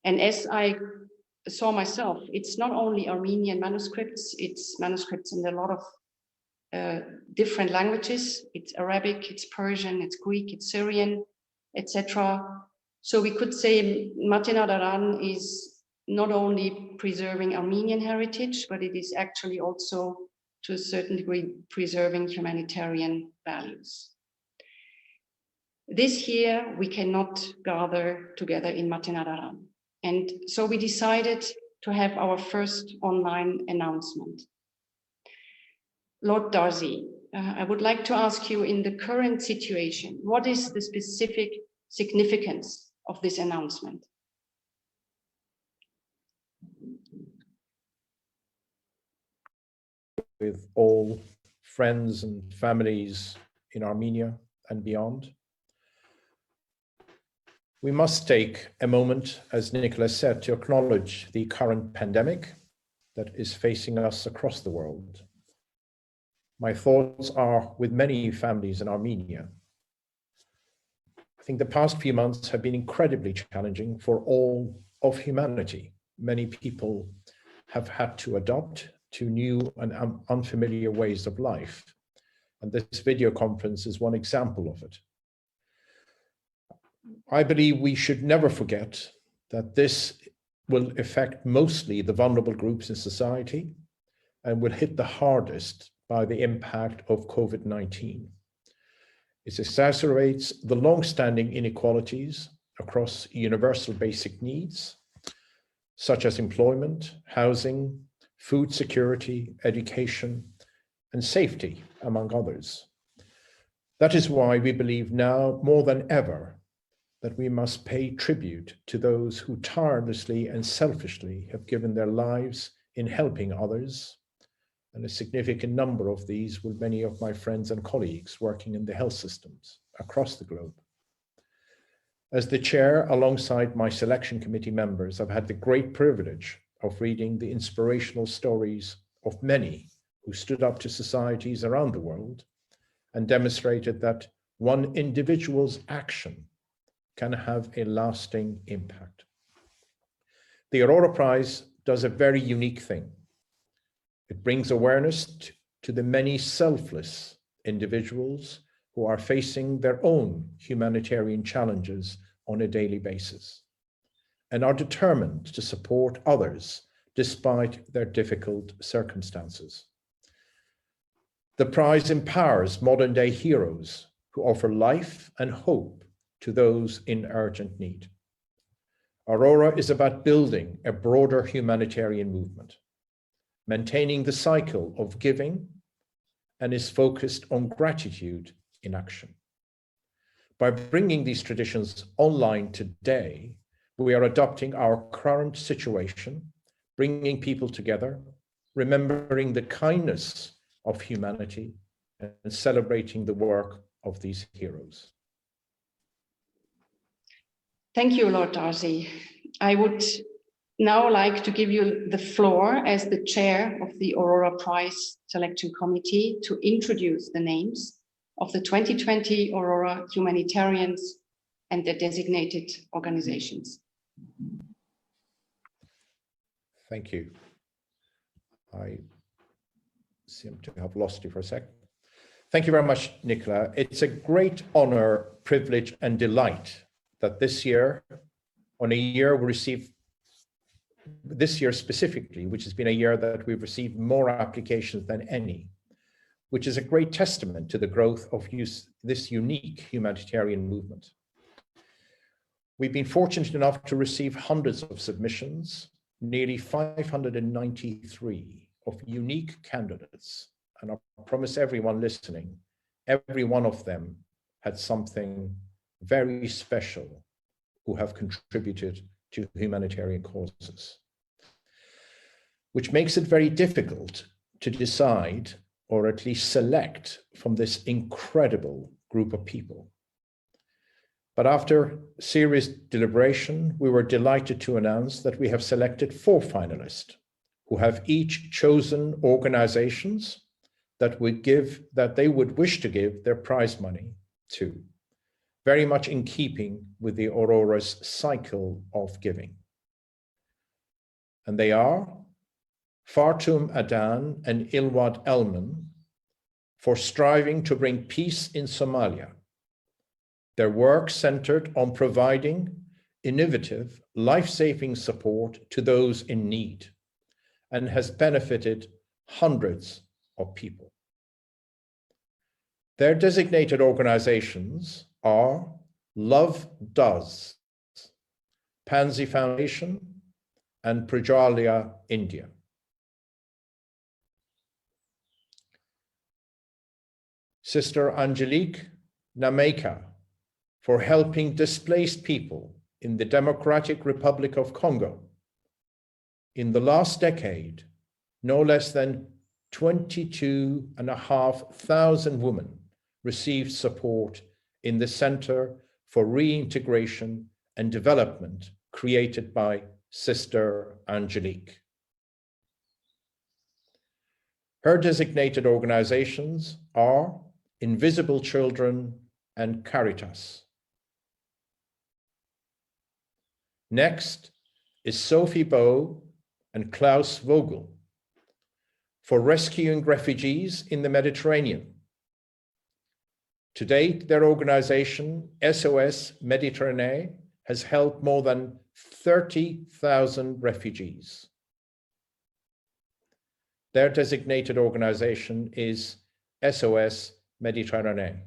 And as I saw myself, it's not only Armenian manuscripts, it's manuscripts in a lot of different languages. It's Arabic, it's Persian, it's Greek, it's Syrian, etc. So we could say Matina Daran is not only preserving Armenian heritage, but it is actually also, to a certain degree, preserving humanitarian values. This year, we cannot gather together in Matina Daran. And so we decided to have our first online announcement. Lord Darcy, I would like to ask you, in the current situation, what is the specific significance of this announcement? With all friends and families in Armenia and beyond, we must take a moment, as Nicholas said, to acknowledge the current pandemic that is facing us across the world. My thoughts are with many families in Armenia. I think the past few months have been incredibly challenging for all of humanity. Many people have had to adopt to new and unfamiliar ways of life. And this video conference is one example of it. I believe we should never forget that this will affect mostly the vulnerable groups in society and will hit the hardest by the impact of COVID-19. It exacerbates the long-standing inequalities across universal basic needs, such as employment, housing, food security, education, and safety, among others. That is why we believe now more than ever that we must pay tribute to those who tirelessly and selfishly have given their lives in helping others, and a significant number of these were many of my friends and colleagues working in the health systems across the globe. As the chair, alongside my selection committee members, I've had the great privilege of reading the inspirational stories of many who stood up to societies around the world and demonstrated that one individual's action can have a lasting impact. The Aurora Prize does a very unique thing. It brings awareness to the many selfless individuals who are facing their own humanitarian challenges on a daily basis and are determined to support others despite their difficult circumstances. The prize empowers modern-day heroes who offer life and hope to those in urgent need. Aurora is about building a broader humanitarian movement, maintaining the cycle of giving, and is focused on gratitude in action. By bringing these traditions online today, we are adopting our current situation, bringing people together, remembering the kindness of humanity, and celebrating the work of these heroes. Thank you, Lord Darcy. I would now like to give you the floor as the chair of the Aurora Prize Selection Committee to introduce the names of the 2020 Aurora humanitarians and their designated organizations. Thank you. I seem to have lost you for a second. Thank you very much, Nicola. It's a great honor, privilege, and delight that this year, on a year we received, this year specifically, which has been a year that we've received more applications than any, which is a great testament to the growth of this unique humanitarian movement. We've been fortunate enough to receive hundreds of submissions, nearly 593 of unique candidates. And I promise everyone listening, every one of them had something very special who have contributed to humanitarian causes, which makes it very difficult to decide or at least select from this incredible group of people. But after serious deliberation, we were delighted to announce that we have selected 4 finalists who have each chosen organizations that they would wish to give their prize money to, very much in keeping with the Aurora's cycle of giving. and they are Fartum Adan and Ilwad Elman for striving to bring peace in Somalia. Their work centered on providing innovative, life-saving support to those in need and has benefited hundreds of people. Their designated organizations are Love Does, Pansy Foundation, and Prajalya India. Sister Angelique Nameka for helping displaced people in the Democratic Republic of Congo. In the last decade, no less than 22,500 women received support in the Center for Reintegration and Development created by Sister Angelique. Her designated organizations are Invisible Children and Caritas. Next is Sophie Bow and Klaus Vogel for rescuing refugees in the Mediterranean. To date, their organization, SOS Méditerranée, has helped more than 30,000 refugees. Their designated organization is SOS Méditerranée.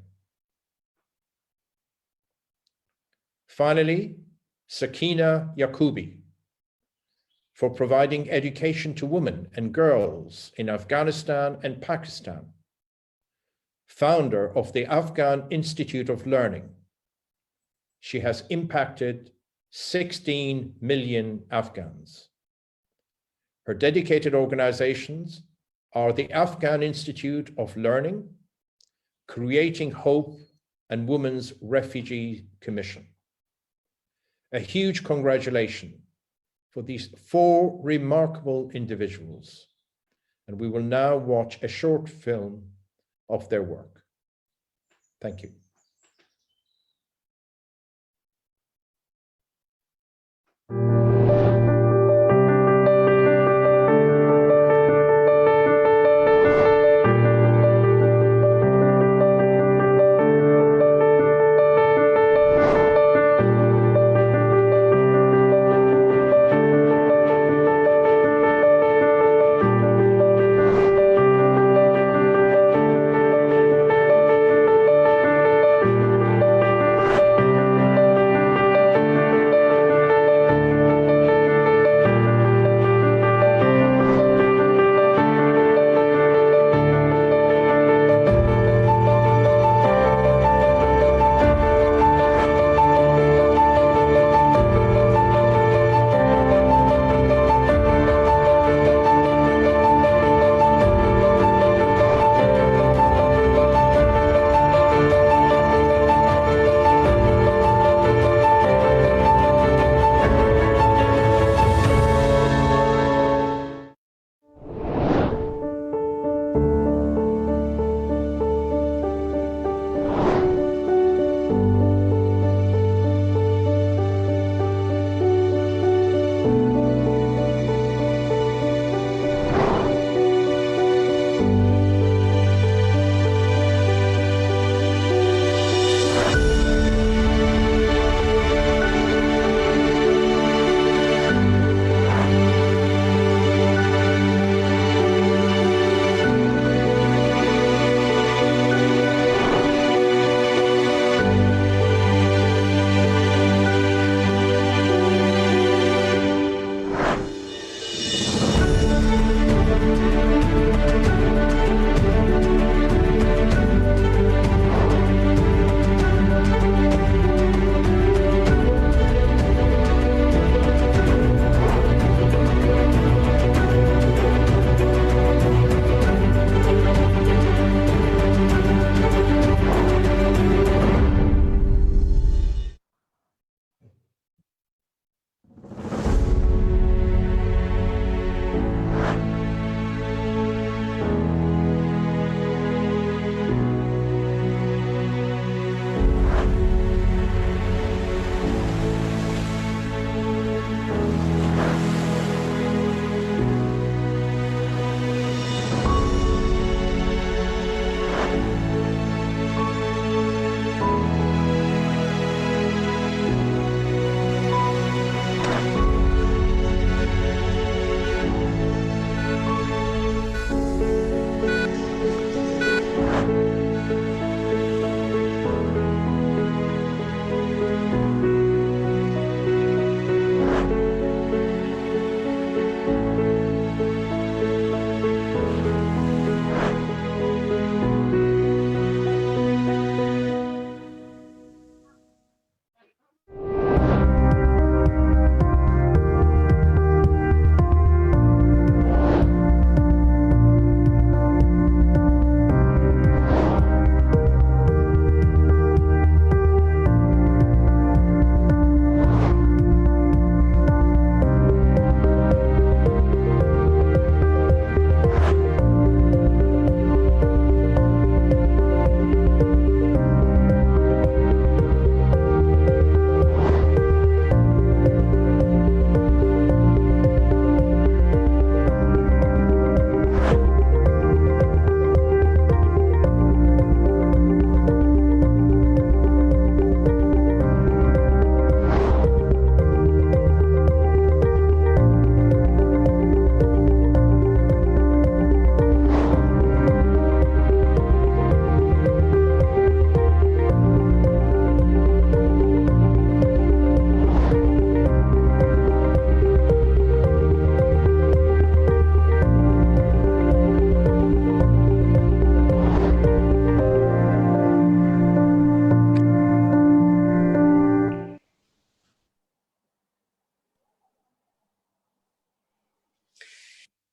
Finally, Sakina Yacoubi for providing education to women and girls in Afghanistan and Pakistan, founder of the Afghan Institute of Learning. She has impacted 16 million Afghans. Her dedicated organizations are the Afghan Institute of Learning, Creating Hope, and Women's Refugee Commission. A huge congratulations for these 4 remarkable individuals. And we will now watch a short film of their work. Thank you.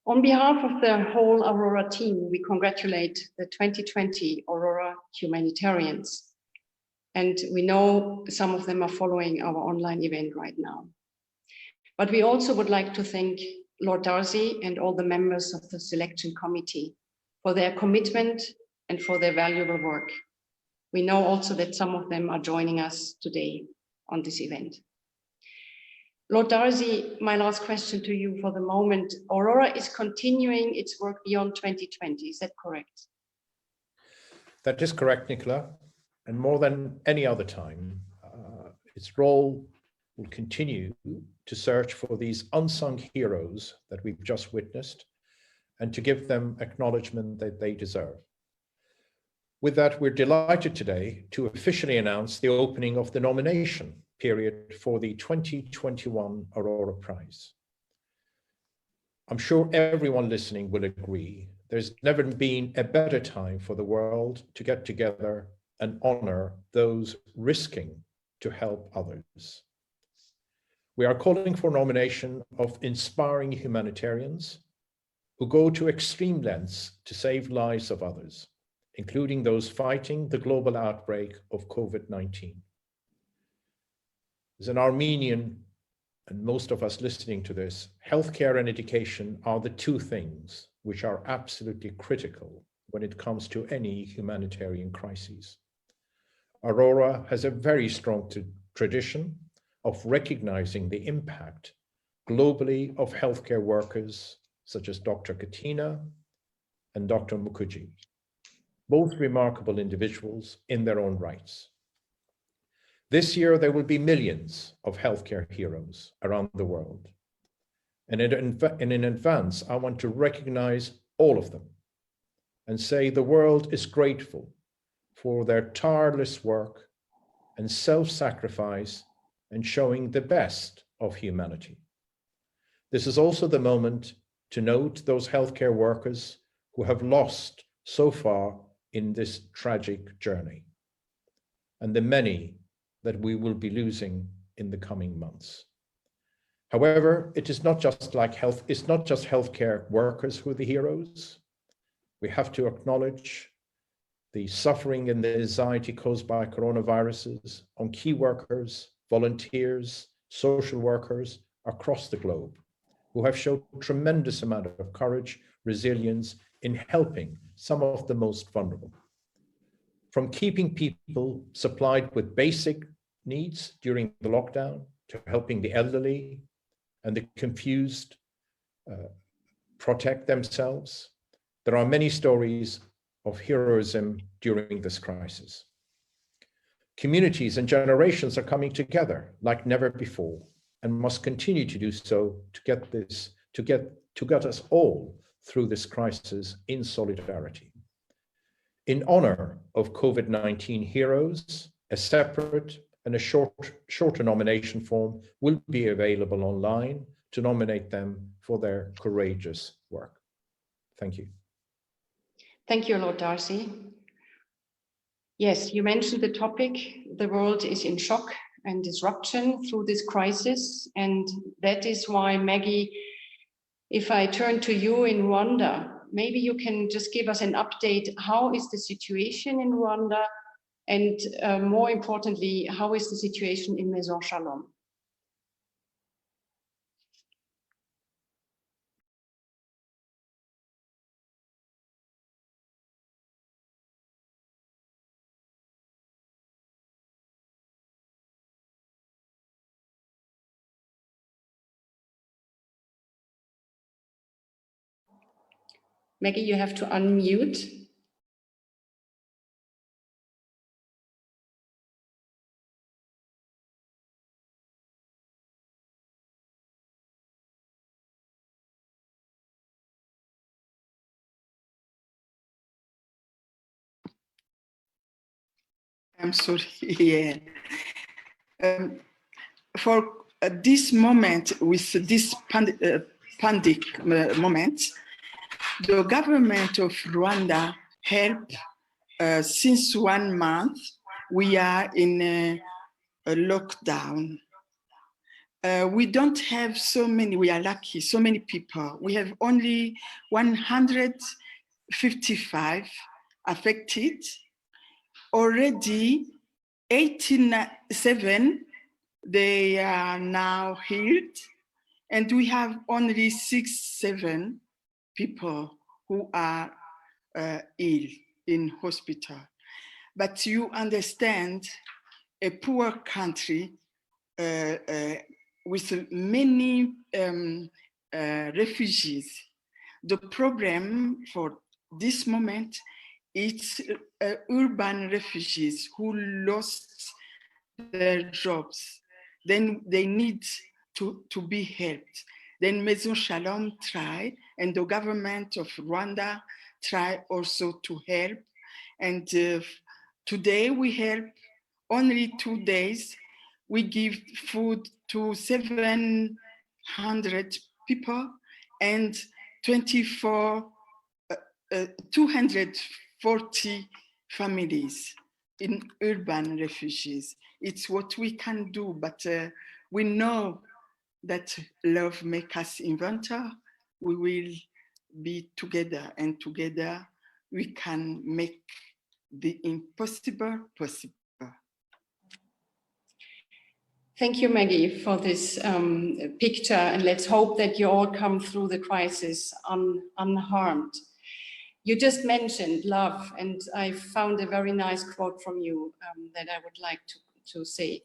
On behalf of the whole Aurora team, we congratulate the 2020 Aurora humanitarians. And we know some of them are following our online event right now. But we also would like to thank Lord Darcy and all the members of the selection committee for their commitment and for their valuable work. We know also that some of them are joining us today on this event. Lord Darcy, my last question to you for the moment. Aurora is continuing its work beyond 2020, is that correct? That is correct, Nicola. And more than any other time, its role will continue to search for these unsung heroes that we've just witnessed and to give them acknowledgement that they deserve. With that, we're delighted today to officially announce the opening of the nomination period for the 2021 Aurora Prize. I'm sure everyone listening will agree there's never been a better time for the world to get together and honor those risking to help others. We are calling for nomination of inspiring humanitarians who go to extreme lengths to save lives of others, including those fighting the global outbreak of COVID-19. As an Armenian, and most of us listening to this, healthcare and education are the two things which are absolutely critical when it comes to any humanitarian crises. Aurora has a very strong tradition of recognizing the impact globally of healthcare workers such as Dr. Katina and Dr. Mukherjee, both remarkable individuals in their own rights. This year, there will be millions of healthcare heroes around the world. And in advance, I want to recognize all of them and say the world is grateful for their tireless work and self-sacrifice and showing the best of humanity. This is also the moment to note those healthcare workers who have lost so far in this tragic journey, and the many that we will be losing in the coming months. However, it's not just healthcare workers who are the heroes. We have to acknowledge the suffering and the anxiety caused by coronaviruses on key workers, volunteers, social workers across the globe, who have shown a tremendous amount of courage, resilience in helping some of the most vulnerable. From keeping people supplied with basic needs during the lockdown, to helping the elderly and the confused protect themselves. There are many stories of heroism during this crisis. Communities and generations are coming together like never before and must continue to do so to get us all through this crisis in solidarity. In honor of COVID-19 heroes, a separate and a shorter nomination form will be available online to nominate them for their courageous work. Thank you. Thank you, Lord Darcy. Yes, you mentioned the topic. The world is in shock and disruption through this crisis. And that is why, Maggie, if I turn to you in Rwanda, maybe you can just give us an update. How is the situation in Rwanda? And more importantly, how is the situation in Maison Shalom? Maggie, you have to unmute. I'm sorry. Yeah. For this moment, with this pandemic moment, the government of Rwanda helped since 1 month. We are in a lockdown. we don't have so many, we are lucky, so many people. We have only 155 affected. Already 87, they are now healed. And we have only 6-7 people who are ill in hospital. But you understand, a poor country with many refugees, the problem for this moment is urban refugees who lost their jobs. Then they need to be helped. Then Maison Shalom tried, and the government of Rwanda tried also to help. And today we help only 2 days. We give food to 700 people and 240 families in urban refugees. It's what we can do, but we know that love makes us inventor. We will be together, and together we can make the impossible possible. Thank you, Maggie, for this picture, and let's hope that you all come through the crisis unharmed. You just mentioned love, and I found a very nice quote from you that I would like to say.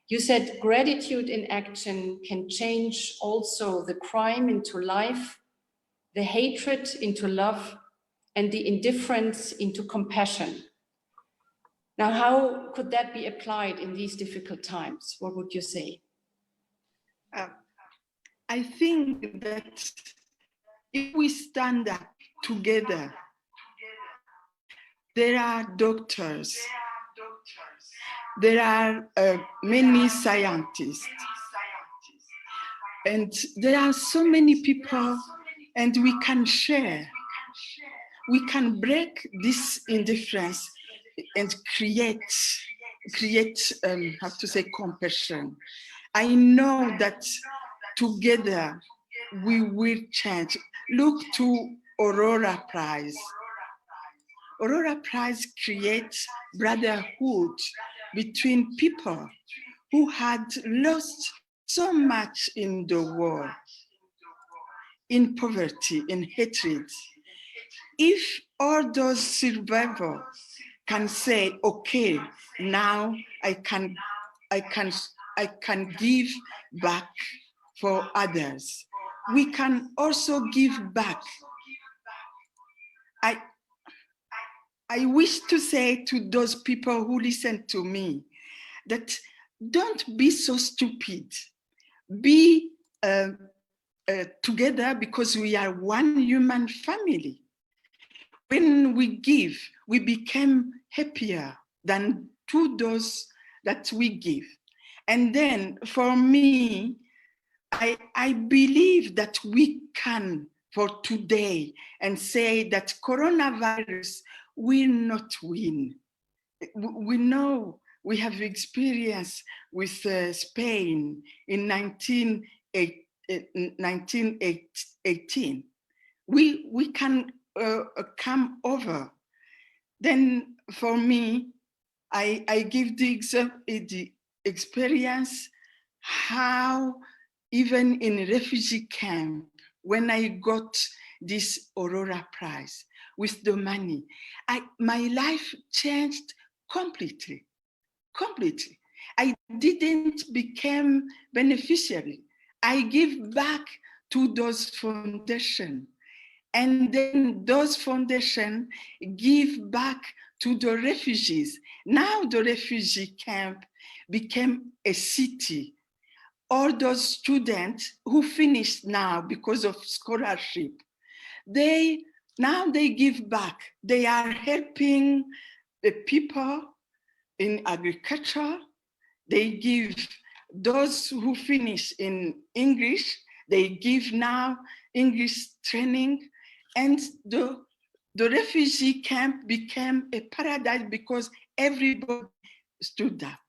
You said, gratitude in action can change also the crime into life, the hatred into love, and the indifference into compassion. Now, how could that be applied in these difficult times? What would you say? I think that if we stand up together, there are doctors, there are many scientists, and there are so many people, and we can share. We can break this indifference and create compassion. I know that together we will change. Look to Aurora Prize. Aurora Prize creates brotherhood between people who had lost so much in the war, in poverty, in hatred. If all those survivors can say, okay, now I can give back for others, we can also give back. I wish to say to those people who listen to me that don't be so stupid. Be together, because we are one human family. When we give, we become happier than to those that we give. And then for me, I believe that we can, for today, and say that coronavirus will not win. We know, we have experience with Spain in 1918. We can come over. Then for me, I give the experience how even in refugee camp, when I got this Aurora Prize with the money, my life changed completely. I didn't become beneficiary. I give back to those foundations. And then those foundations give back to the refugees. Now the refugee camp became a city. All those students who finished now because of scholarship, now they give back. They are helping the people in agriculture. They give those who finish in English, they give now English training. And the refugee camp became a paradise because everybody stood up.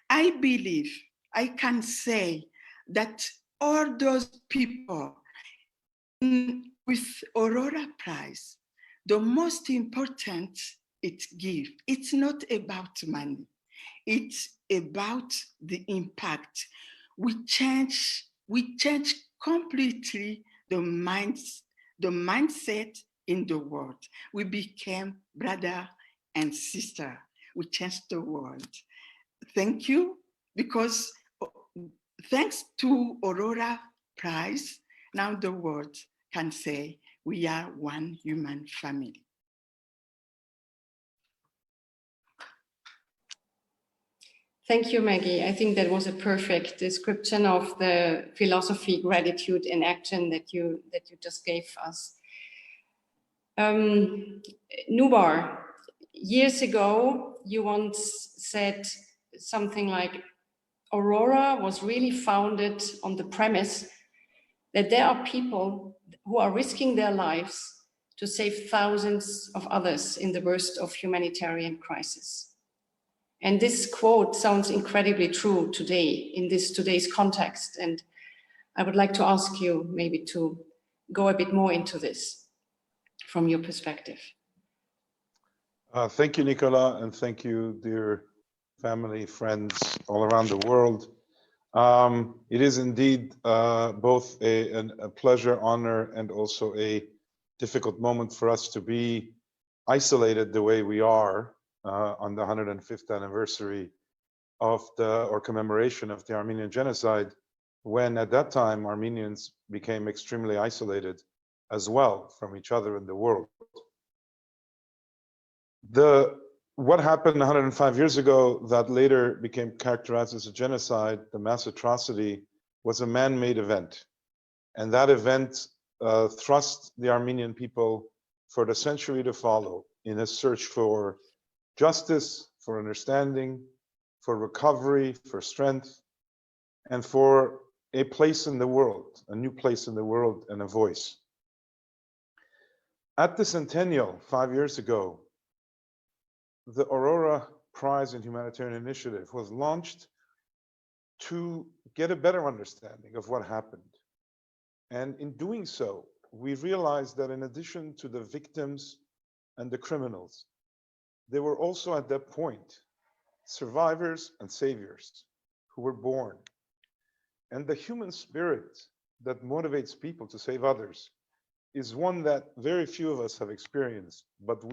I believe, I can say that all those people with Aurora Prize, the most important it's give. It's not about money. It's about the impact. We change completely the mindset in the world. We became brother and sister. We changed the world. Thank you, because thanks to Aurora Prize, now the world can say we are one human family. Thank you, Maggie. I think that was a perfect description of the philosophy, gratitude, and action that you just gave us. Nubar, years ago, you once said something like, Aurora was really founded on the premise that there are people who are risking their lives to save thousands of others in the worst of humanitarian crisis. And this quote sounds incredibly true today in today's context. And I would like to ask you maybe to go a bit more into this from your perspective. Thank you, Nicola, and thank you, dear family, friends all around the world. It is indeed both a pleasure, honor, and also a difficult moment for us to be isolated the way we are on the 105th anniversary of commemoration of the Armenian genocide, when at that time Armenians became extremely isolated as well from each other in the world. What happened 105 years ago that later became characterized as a genocide, the mass atrocity, was a man-made event. And that event thrust the Armenian people for the century to follow in a search for justice, for understanding, for recovery, for strength, and for a place in the world, a new place in the world, and a voice. At the centennial 5 years ago, the Aurora Prize in Humanitarian Initiative was launched to get a better understanding of what happened. And in doing so, we realized that in addition to the victims and the criminals, there were also at that point survivors and saviors who were born. And the human spirit that motivates people to save others is one that very few of us have experienced, but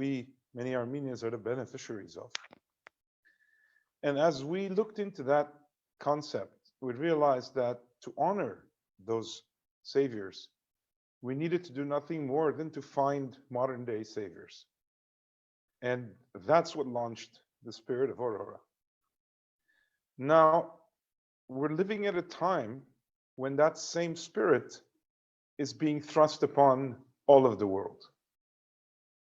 many Armenians, are the beneficiaries of. And as we looked into that concept, we realized that to honor those saviors, we needed to do nothing more than to find modern day saviors. And that's what launched the spirit of Aurora. Now, we're living at a time when that same spirit is being thrust upon all of the world.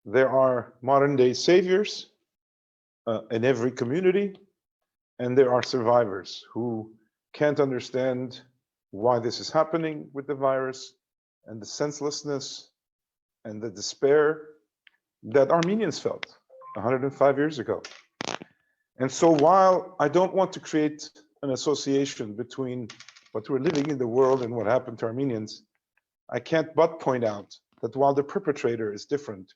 There are modern day saviors in every community, and there are survivors who can't understand why this is happening with the virus and the senselessness and the despair that Armenians felt 105 years ago. And so while I don't want to create an association between what we're living in the world and what happened to Armenians, I can't but point out that while the perpetrator is different,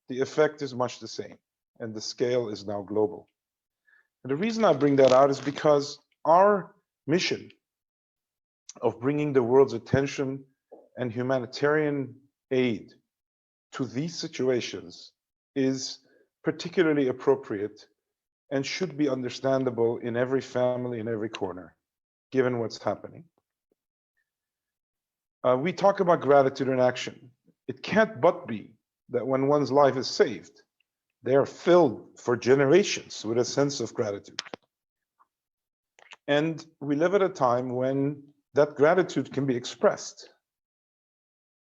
the effect is much the same, and the scale is now global. And the reason I bring that out is because our mission of bringing the world's attention and humanitarian aid to these situations is particularly appropriate and should be understandable in every family, in every corner, given what's happening. We talk about gratitude in action. It can't but be that when one's life is saved, they are filled for generations with a sense of gratitude. And we live at a time when that gratitude can be expressed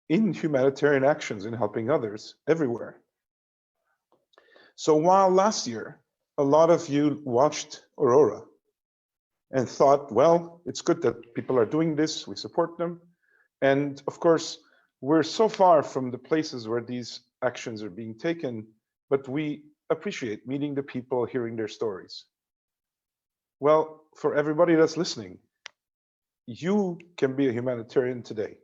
in humanitarian actions, in helping others everywhere. So while last year, a lot of you watched Aurora and thought, well, it's good that people are doing this, we support them. And of course, we're so far from the places where these actions are being taken, but we appreciate meeting the people, hearing their stories. Well, for everybody that's listening, you can be a humanitarian today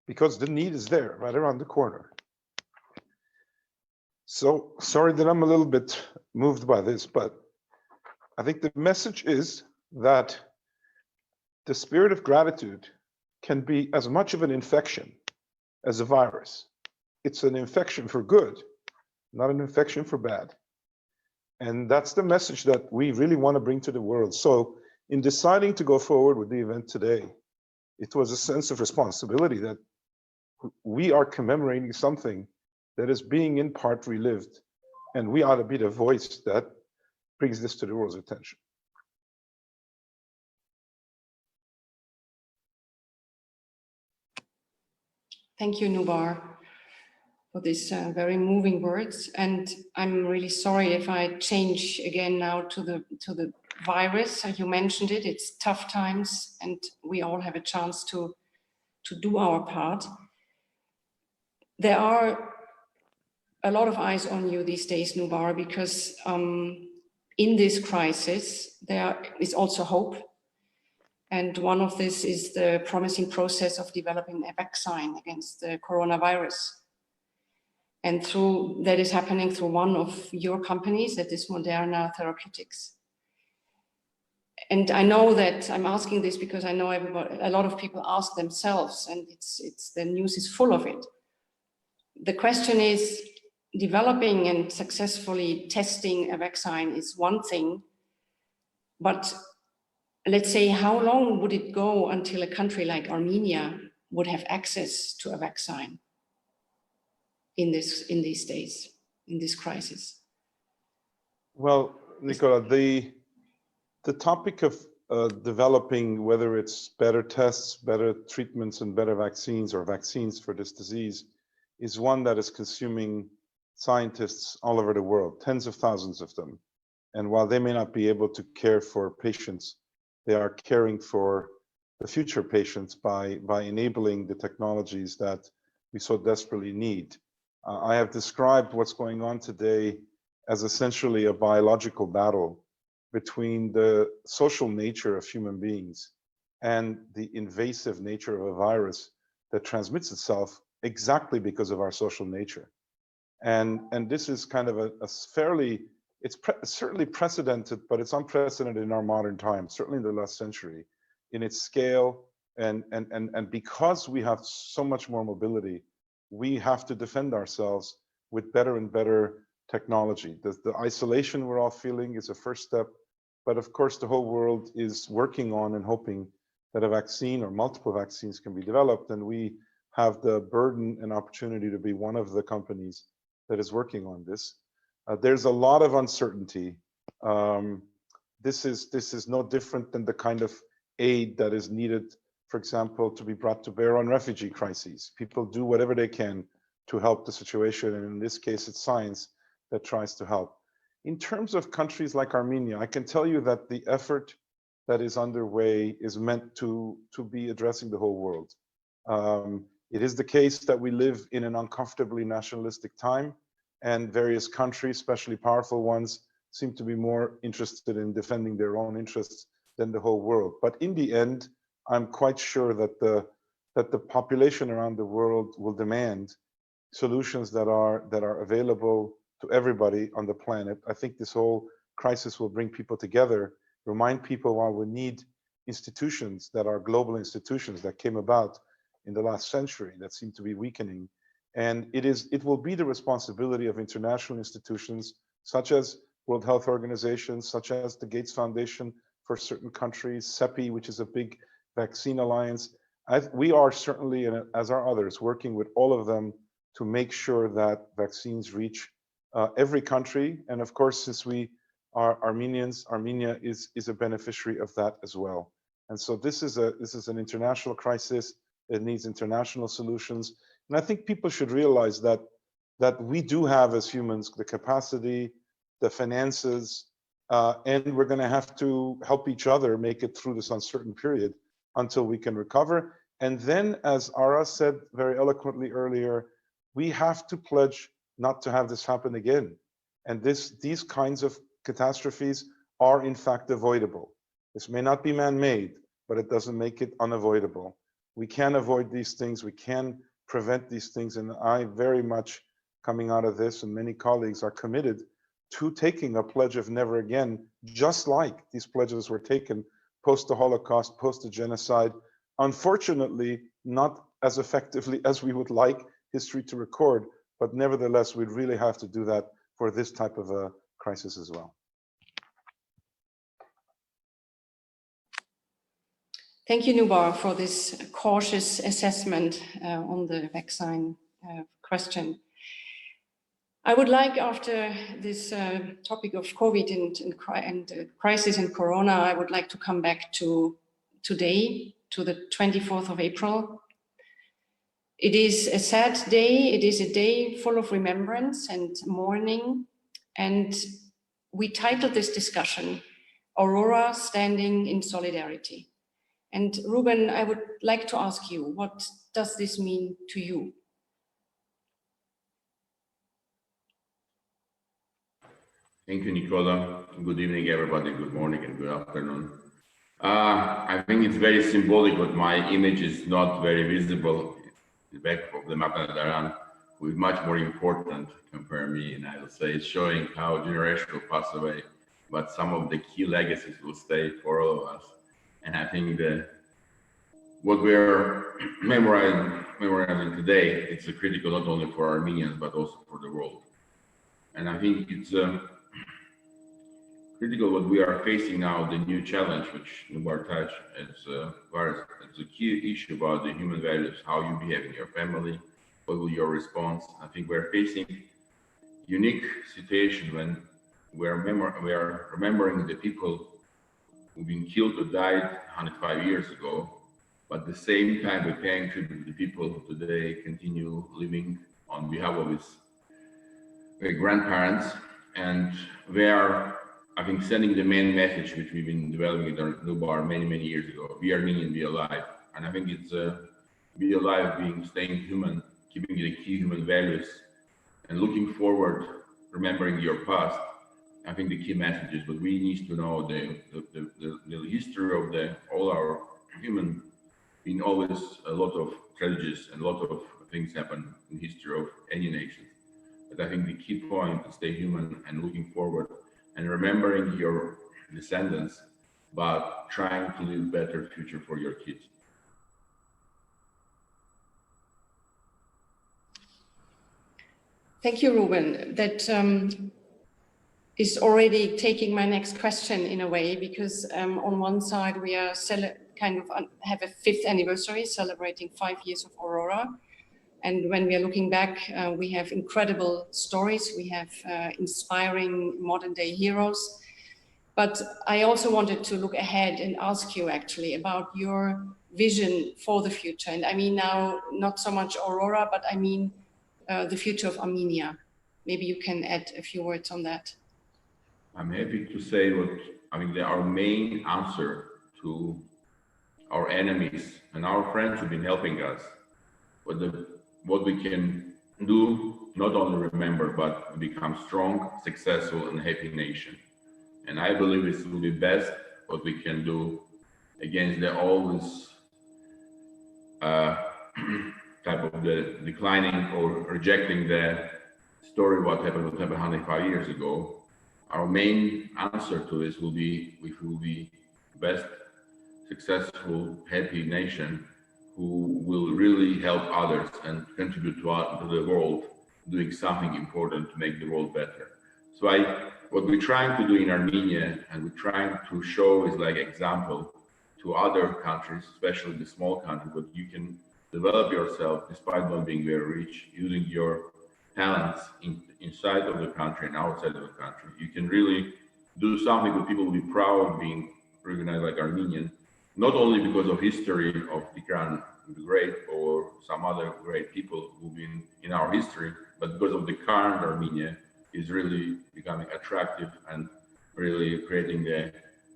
because the need is there right around the corner. So sorry that I'm a little bit moved by this, but I think the message is that the spirit of gratitude can be as much of an infection as a virus. It's an infection for good, not an infection for bad. And that's the message that we really want to bring to the world. So in deciding to go forward with the event today, it was a sense of responsibility that we are commemorating something that is being in part relived, and we ought to be the voice that brings this to the world's attention. Thank you, Nubar, for these very moving words. And I'm really sorry if I change again now to the virus. You mentioned it, it's tough times, and we all have a chance to do our part. There are a lot of eyes on you these days, Nubar, because in this crisis, there is also hope. And one of this is the promising process of developing a vaccine against the coronavirus. And that is happening through one of your companies, that is Moderna Therapeutics. And I know that I'm asking this because I know a lot of people ask themselves, and the news is full of it. The question is, developing and successfully testing a vaccine is one thing, but let's say, how long would it go until a country like Armenia would have access to a vaccine in these days, in this crisis? Well, Nicola, the topic of developing, whether it's better tests, better treatments, and better vaccines or vaccines for this disease, is one that is consuming scientists all over the world, tens of thousands of them. And while they may not be able to care for patients, they are caring for the future patients by enabling the technologies that we so desperately need. I have described what's going on today as essentially a biological battle between the social nature of human beings and the invasive nature of a virus that transmits itself exactly because of our social nature. And this is kind of a fairly, it's certainly precedented, but it's unprecedented in our modern time, certainly in the last century, in its scale. And because we have so much more mobility, we have to defend ourselves with better and better technology. The isolation we're all feeling is a first step, but of course the whole world is working on and hoping that a vaccine or multiple vaccines can be developed, and we have the burden and opportunity to be one of the companies that is working on this. There's a lot of uncertainty. This is no different than the kind of aid that is needed, for example, to be brought to bear on refugee crises. People do whatever they can to help the situation, and in this case, it's science that tries to help. In terms of countries like Armenia, I can tell you that the effort that is underway is meant to be addressing the whole world. It is the case that we live in an uncomfortably nationalistic time, and various countries, especially powerful ones, seem to be more interested in defending their own interests than the whole world. But in the end, I'm quite sure that the population around the world will demand solutions that are available to everybody on the planet. I think this whole crisis will bring people together, remind people why we need institutions that are global institutions that came about in the last century that seem to be weakening. And it will be the responsibility of international institutions such as World Health Organization, such as the Gates Foundation for certain countries, CEPI, which is a big vaccine alliance. We are certainly, as are others, working with all of them to make sure that vaccines reach every country. And of course, since we are Armenians, Armenia is a beneficiary of that as well. And so this is an international crisis. It needs international solutions. And I think people should realize that we do have, as humans, the capacity, the finances, and we're going to have to help each other make it through this uncertain period until we can recover. And then, as Ara said very eloquently earlier, we have to pledge not to have this happen again. And these kinds of catastrophes are in fact avoidable. This may not be man-made, but it doesn't make it unavoidable. We can avoid these things, we can prevent these things, and I very much, coming out of this, and many colleagues are committed to taking a pledge of never again, just like these pledges were taken post the Holocaust, post the genocide. Unfortunately, not as effectively as we would like history to record, but nevertheless, we really have to do that for this type of a crisis as well. Thank you, Nubar, for this cautious assessment on the vaccine question. I would like, after this topic of COVID and crisis and Corona, I would like to come back to today, to the 24th of April. It is a sad day. It is a day full of remembrance and mourning. And we titled this discussion, Aurora Standing in Solidarity. And Ruben, I would like to ask you, what does this mean to you? Thank you, Nicola. Good evening, everybody. Good morning and good afternoon. I think it's very symbolic, but my image is not very visible. The back of the Mapadaran, who is much more important compared to me, and I will say it's showing how generations will pass away, but some of the key legacies will stay for all of us. And I think that what we're memorizing today, it's critical not only for Armenians, but also for the world. And I think it's critical what we are facing now, the new challenge, which Nubar touched, it's a key issue about the human values, how you behave in your family, what will your response. I think we're facing unique situation when we are remembering the people who've been killed or died 105 years ago, but at the same time we're paying tribute to the people who today continue living on behalf of their grandparents, and we are, I think, sending the main message which we've been developing at Nubar many years ago. Be Armenian, be alive. And I think it's be alive, staying human, keeping the key human values, and looking forward, remembering your past. I think the key message is, but we need to know the history of all our human being. Always a lot of tragedies and a lot of things happen in history of any nation. But I think the key point is stay human and looking forward and remembering your descendants, but trying to live a better future for your kids. Thank you, Ruben. That is already taking my next question in a way, because on one side we are have a 5th anniversary celebrating 5 years of Aurora. And when we are looking back, we have incredible stories. We have inspiring modern day heroes. But I also wanted to look ahead and ask you actually about your vision for the future. And I mean now, not so much Aurora, but I mean the future of Armenia. Maybe you can add a few words on that. I'm happy to say our main answer to our enemies and our friends who've been helping us, what we can do, not only remember, but become strong, successful, and happy nation. And I believe this will be best what we can do against the always type of the declining or rejecting the story what happened 105 years ago. Our main answer to this will be, we will be best, successful, happy nation who will really help others and contribute to the world, doing something important to make the world better. So what we're trying to do in Armenia, and we're trying to show, is like example to other countries, especially the small countries, but you can develop yourself despite not being very rich, using your talents inside of the country and outside of the country. You can really do something that people will be proud of being recognized like Armenian, not only because of history of Tikran the Great or some other great people who've been in our history, but because of the current Armenia is really becoming attractive and really creating the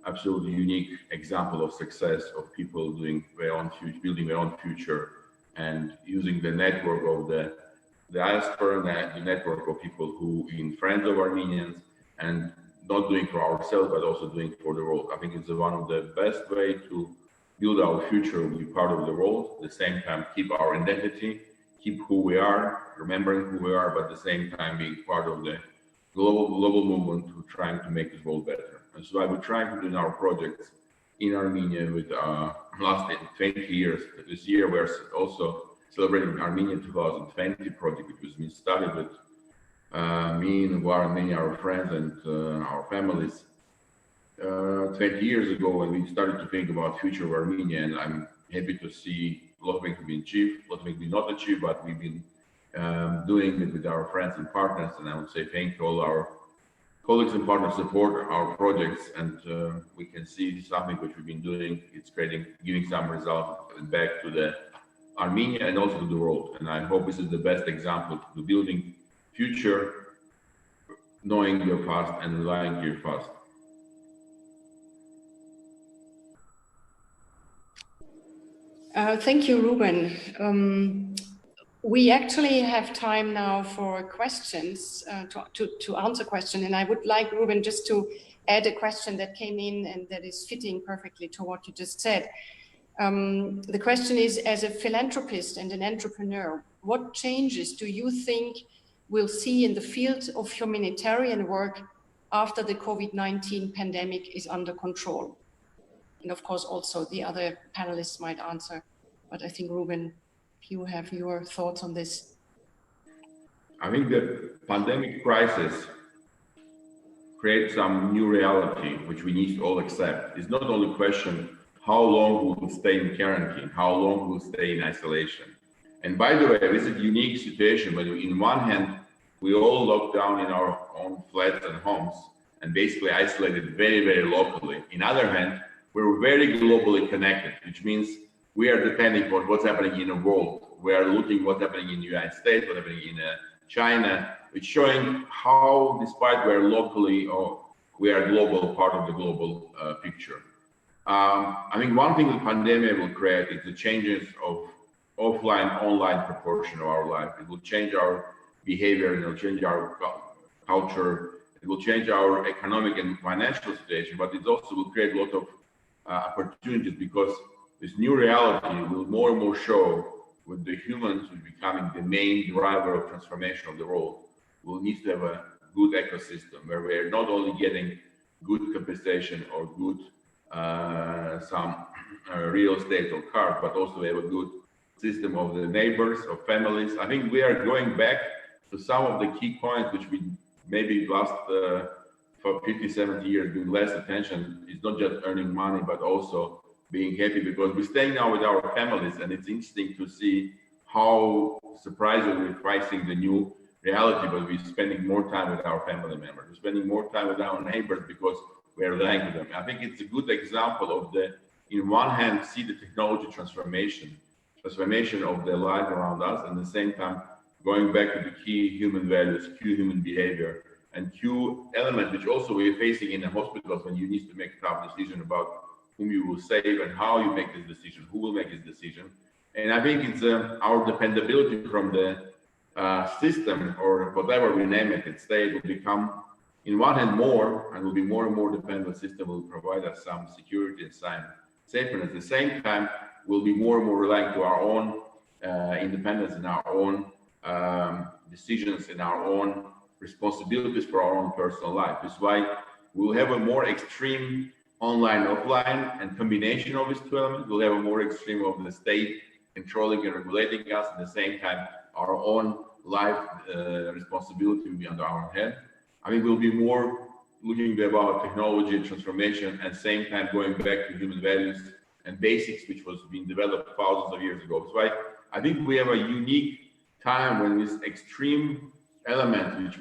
absolutely unique example of success of people doing their own future, building their own future, and using the network of the diaspora and the network of people who in friends of Armenians, and not doing for ourselves, but also doing for the world. I think it's one of the best way to build our future, be part of the world, at the same time keep our identity, keep who we are, remembering who we are, but at the same time being part of the global movement to trying to make this world better. And so I will try to do in our projects in Armenia with last 20 years. This year we're also celebrating Armenia 2020 project, which was been started with me and many our friends and our families 20 years ago when we started to think about future of Armenia. And I'm happy to see a lot of things have been achieved, a lot of things have been not achieved, but we've been doing it with our friends and partners. And I would say thank you all our colleagues and partners support our projects, and we can see something which we've been doing. It's giving some results back to the Armenia and also to the world. And I hope this is the best example to building future, knowing your past and relying on your past. Thank you, Ruben. We actually have time now for questions, to answer questions. And I would like, Ruben, just to add a question that came in and that is fitting perfectly to what you just said. The question is, as a philanthropist and an entrepreneur, what changes do you think we'll see in the field of humanitarian work after the COVID-19 pandemic is under control? And of course, also the other panelists might answer, but I think, Ruben, you have your thoughts on this. I think the pandemic crisis creates some new reality, which we need to all accept. It's not only a question how long we will stay in quarantine, how long we will stay in isolation. And by the way, this is a unique situation, but in one hand, we all locked down in our own flats and homes and basically isolated very, very locally. In other hand, we're very globally connected, which means we are depending on what's happening in the world. We are looking what's happening in the United States, what's happening in China. It's showing how, despite we're locally or we are global, part of the global picture. I think one thing the pandemic will create is the changes of offline, online proportion of our life. It will change our behavior, it will change our culture, it will change our economic and financial situation, but it also will create a lot of opportunities, because this new reality will more and more show with the humans will becoming the main driver of transformation of the world. We'll need to have a good ecosystem where we're not only getting good compensation or good some real estate or cars, but also we have a good system of the neighbors, of families. I think we are going back to some of the key points which we maybe lost for 50, 70 years, doing less attention. It's not just earning money, but also being happy, because we're staying now with our families, and it's interesting to see how surprisingly we're facing the new reality, but we're spending more time with our family members. We're spending more time with our neighbors because we're relying on them. I think it's a good example of the, in one hand, see the technology transformation of the life around us, and at the same time, going back to the key human values, key human behavior, and key elements, which also we're facing in the hospitals when you need to make a tough decision about whom you will save and how you make this decision, who will make this decision. And I think it's our dependability from the system, or whatever we name it, state will become, in one hand, more, and will be more and more dependent. The system will provide us some security and some safety. At the same time, we'll be more and more relying to our own independence and our own decisions and our own responsibilities for our own personal life. That's why we'll have a more extreme online, offline, and combination of these two elements. We'll have a more extreme of the state controlling and regulating us. At the same time, our own life responsibility will be under our head. I think we'll be more looking about technology and transformation, and same time going back to human values and basics, which was being developed thousands of years ago. So I think we have a unique time when this extreme element, which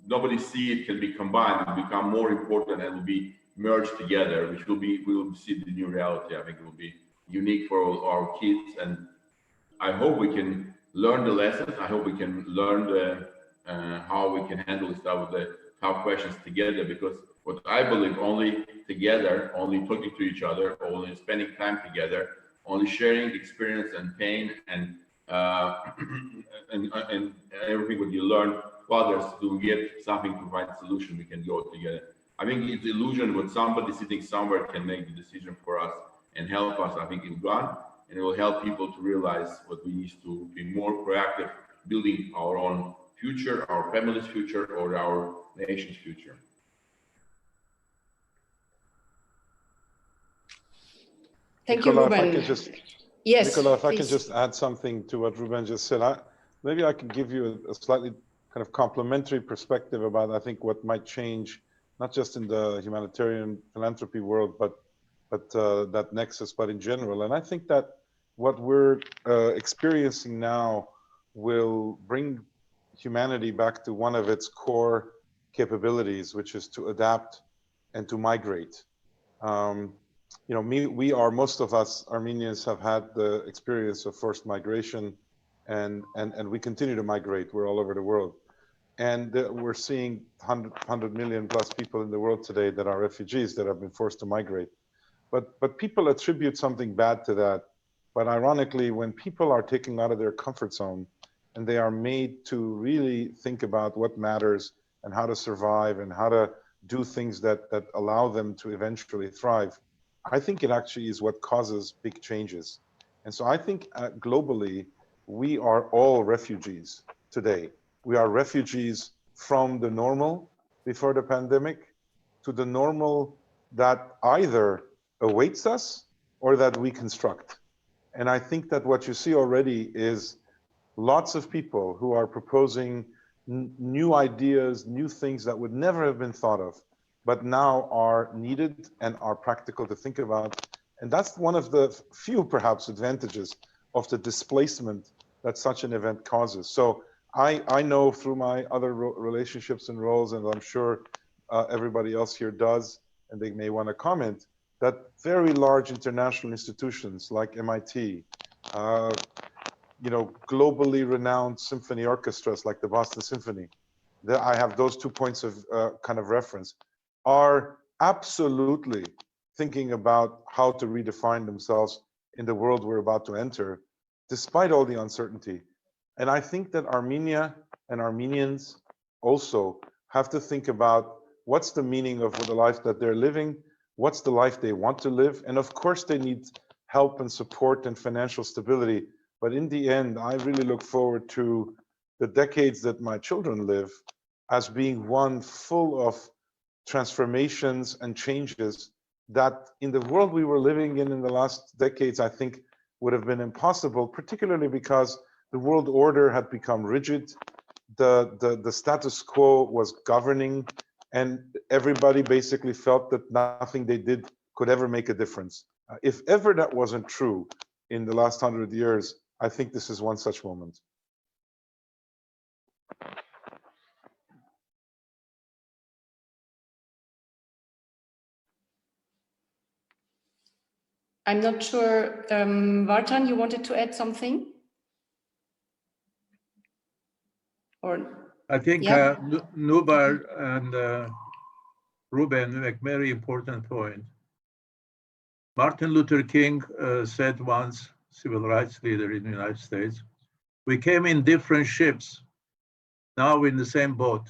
nobody see it, can be combined and become more important and will be merged together, which will be, we will see the new reality. I think it will be unique for all our kids, and I hope we can learn the lessons. I hope we can learn the how we can handle this stuff with the tough questions together, because what I believe, only together, only talking to each other, only spending time together, only sharing experience and pain and everything what you learn to others to get something to find a solution, we can go together. I think it's illusion when somebody sitting somewhere can make the decision for us. and help us, I think, in God, and it will help people to realize what we need to be more proactive, building our own future, our family's future, or our nation's future. Thank you, Nicola, Ruben. if I could just, Yes, Nicola, if I please. could just add something to what Ruben just said, maybe I could give you a slightly kind of complementary perspective about, I think, what might change, not just in the humanitarian philanthropy world, but that nexus, but in general. And I think that what we're experiencing now will bring humanity back to one of its core capabilities, which is to adapt and to migrate. You know, most of us Armenians have had the experience of forced migration, and we continue to migrate. We're all over the world. And we're seeing 100 million plus people in the world today that are refugees that have been forced to migrate. But people attribute something bad to that. But ironically, when people are taken out of their comfort zone and they are made to really think about what matters and how to survive and how to do things that allow them to eventually thrive, I think it actually is what causes big changes. And so I think globally, we are all refugees today. We are refugees from the normal before the pandemic to the normal that either awaits us or that we construct. And I think that what you see already is lots of people who are proposing new ideas, new things that would never have been thought of, but now are needed and are practical to think about. And that's one of the few, perhaps, advantages of the displacement that such an event causes. So I know through my other relationships and roles, and I'm sure everybody else here does, and they may want to comment, that very large international institutions like MIT, you know, globally renowned symphony orchestras like the Boston Symphony, that I have those 2 points of kind of reference, are absolutely thinking about how to redefine themselves in the world we're about to enter, despite all the uncertainty. And I think that Armenia and Armenians also have to think about what's the meaning of the life that they're living, what's the life they want to live, and of course they need help and support and financial stability. But in the end, I really look forward to the decades that my children live as being one full of transformations and changes that in the world we were living in the last decades, I think would have been impossible, particularly because the world order had become rigid, the status quo was governing, and everybody basically felt that nothing they did could ever make a difference. If ever that wasn't true in the last 100 years, I think this is one such moment. I'm not sure, Vartan, you wanted to add something? Or I think yeah. Nubar and Ruben make very important point. Martin Luther King said once, civil rights leader in the United States, we came in different ships, now we're in the same boat.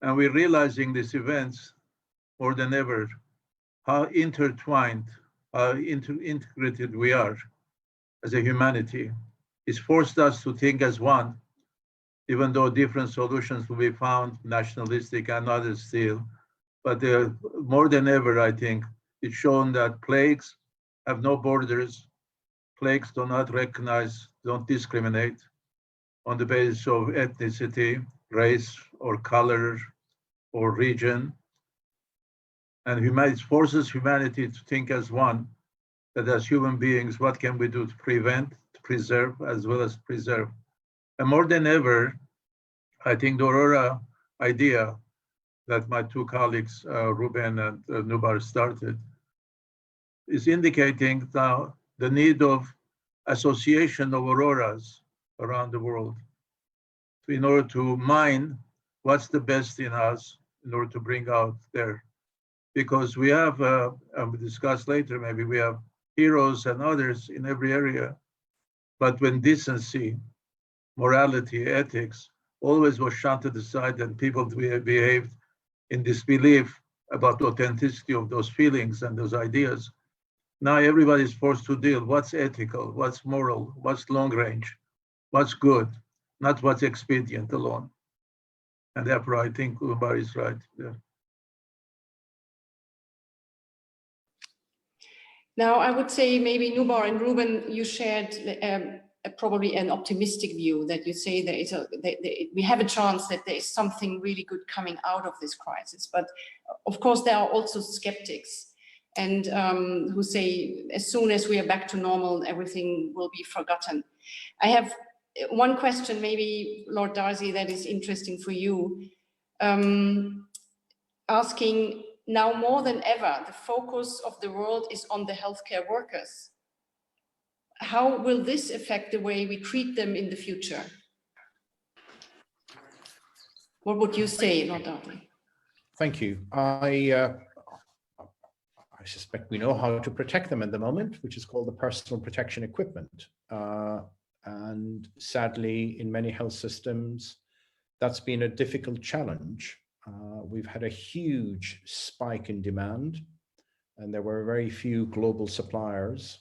And we're realizing these events more than ever, how intertwined, how integrated we are as a humanity. It's forced us to think as one, even though different solutions will be found, nationalistic and others still. But more than ever, I think, it's shown that plagues have no borders. Plagues do not recognize, don't discriminate on the basis of ethnicity, race, or color, or region. And humanity forces humanity to think as one, that as human beings, what can we do to prevent, to preserve, as well as preserve? And more than ever, I think the Aurora idea that my two colleagues, Ruben and Nubar, started, is indicating now the need of association of auroras around the world in order to mine what's the best in us in order to bring out there. Because we have, and we'll discuss later, maybe we have heroes and others in every area, but when decency, morality, ethics always was shunted aside and people behaved in disbelief about the authenticity of those feelings and those ideas. Now everybody's forced to deal what's ethical, what's moral, what's long range, what's good, not what's expedient alone. And therefore, I think Umar is right. Yeah. Now, I would say maybe Nubar and Ruben, you shared probably an optimistic view, that you say there is we have a chance that there is something really good coming out of this crisis. But of course, there are also skeptics, and who say as soon as we are back to normal, everything will be forgotten. I have one question, maybe Lord Darcy, that is interesting for you, asking, now more than ever, the focus of the world is on the healthcare workers. How will this affect the way we treat them in the future? What would you say, Lord Darcy? Thank you. I suspect we know how to protect them at the moment, which is called the personal protection equipment. And sadly, in many health systems, that's been a difficult challenge. We've had a huge spike in demand, and there were very few global suppliers.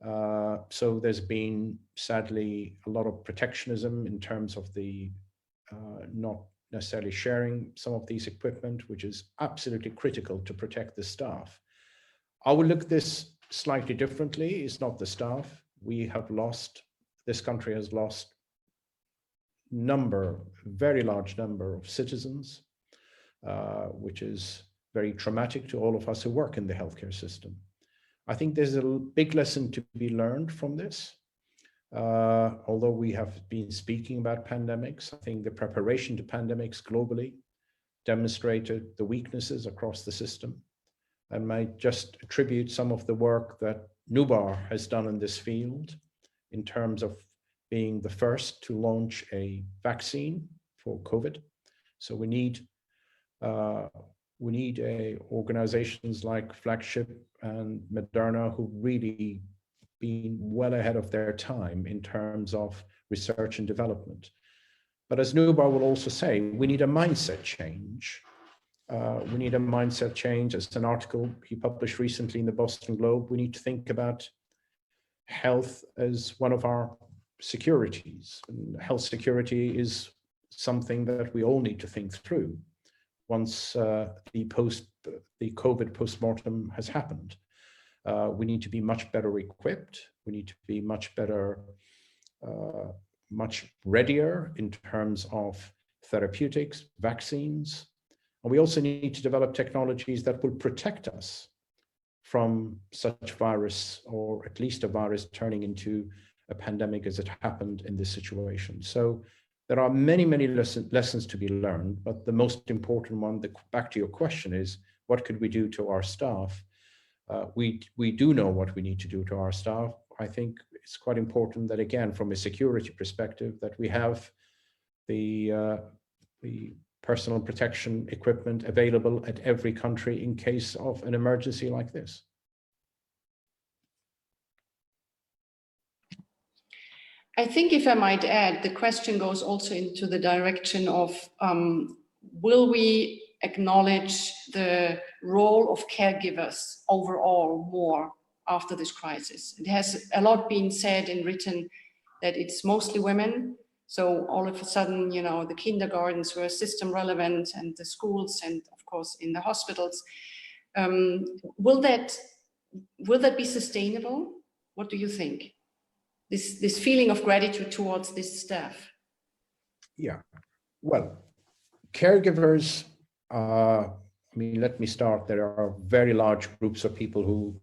So there's been, sadly, a lot of protectionism in terms of the not necessarily sharing some of these equipment, which is absolutely critical to protect the staff. I will look at this slightly differently. It's not the staff. This country has lost very large number of citizens, which is very traumatic to all of us who work in the healthcare system. I think there's a big lesson to be learned from this. Although we have been speaking about pandemics, I think the preparation to pandemics globally demonstrated the weaknesses across the system. I might just attribute some of the work that Nubar has done in this field in terms of being the first to launch a vaccine for COVID. So we need organizations like Flagship and Moderna who really been well ahead of their time in terms of research and development. But as Nubar will also say, we need a mindset change. We need a mindset change. As an article he published recently in the Boston Globe, we need to think about health as one of our securities. And health security is something that we all need to think through once the COVID postmortem has happened. We need to be much better equipped. We need to be much readier in terms of therapeutics, vaccines. And we also need to develop technologies that will protect us from such virus, or at least a virus turning into a pandemic as it happened in this situation. So there are many, many lessons to be learned, but the most important one, back to your question, is what could we do to our staff? We do know what we need to do to our staff. I think it's quite important that, again, from a security perspective, that we have the personal protection equipment available at every country in case of an emergency like this. I think, if I might add, the question goes also into the direction of, will we acknowledge the role of caregivers overall more after this crisis? It has a lot been said and written that it's mostly women. So all of a sudden, you know, the kindergartens were system relevant, and the schools, and of course in the hospitals. Will that be sustainable? What do you think? This feeling of gratitude towards this staff? Yeah, well, caregivers, I mean, let me start. There are very large groups of people who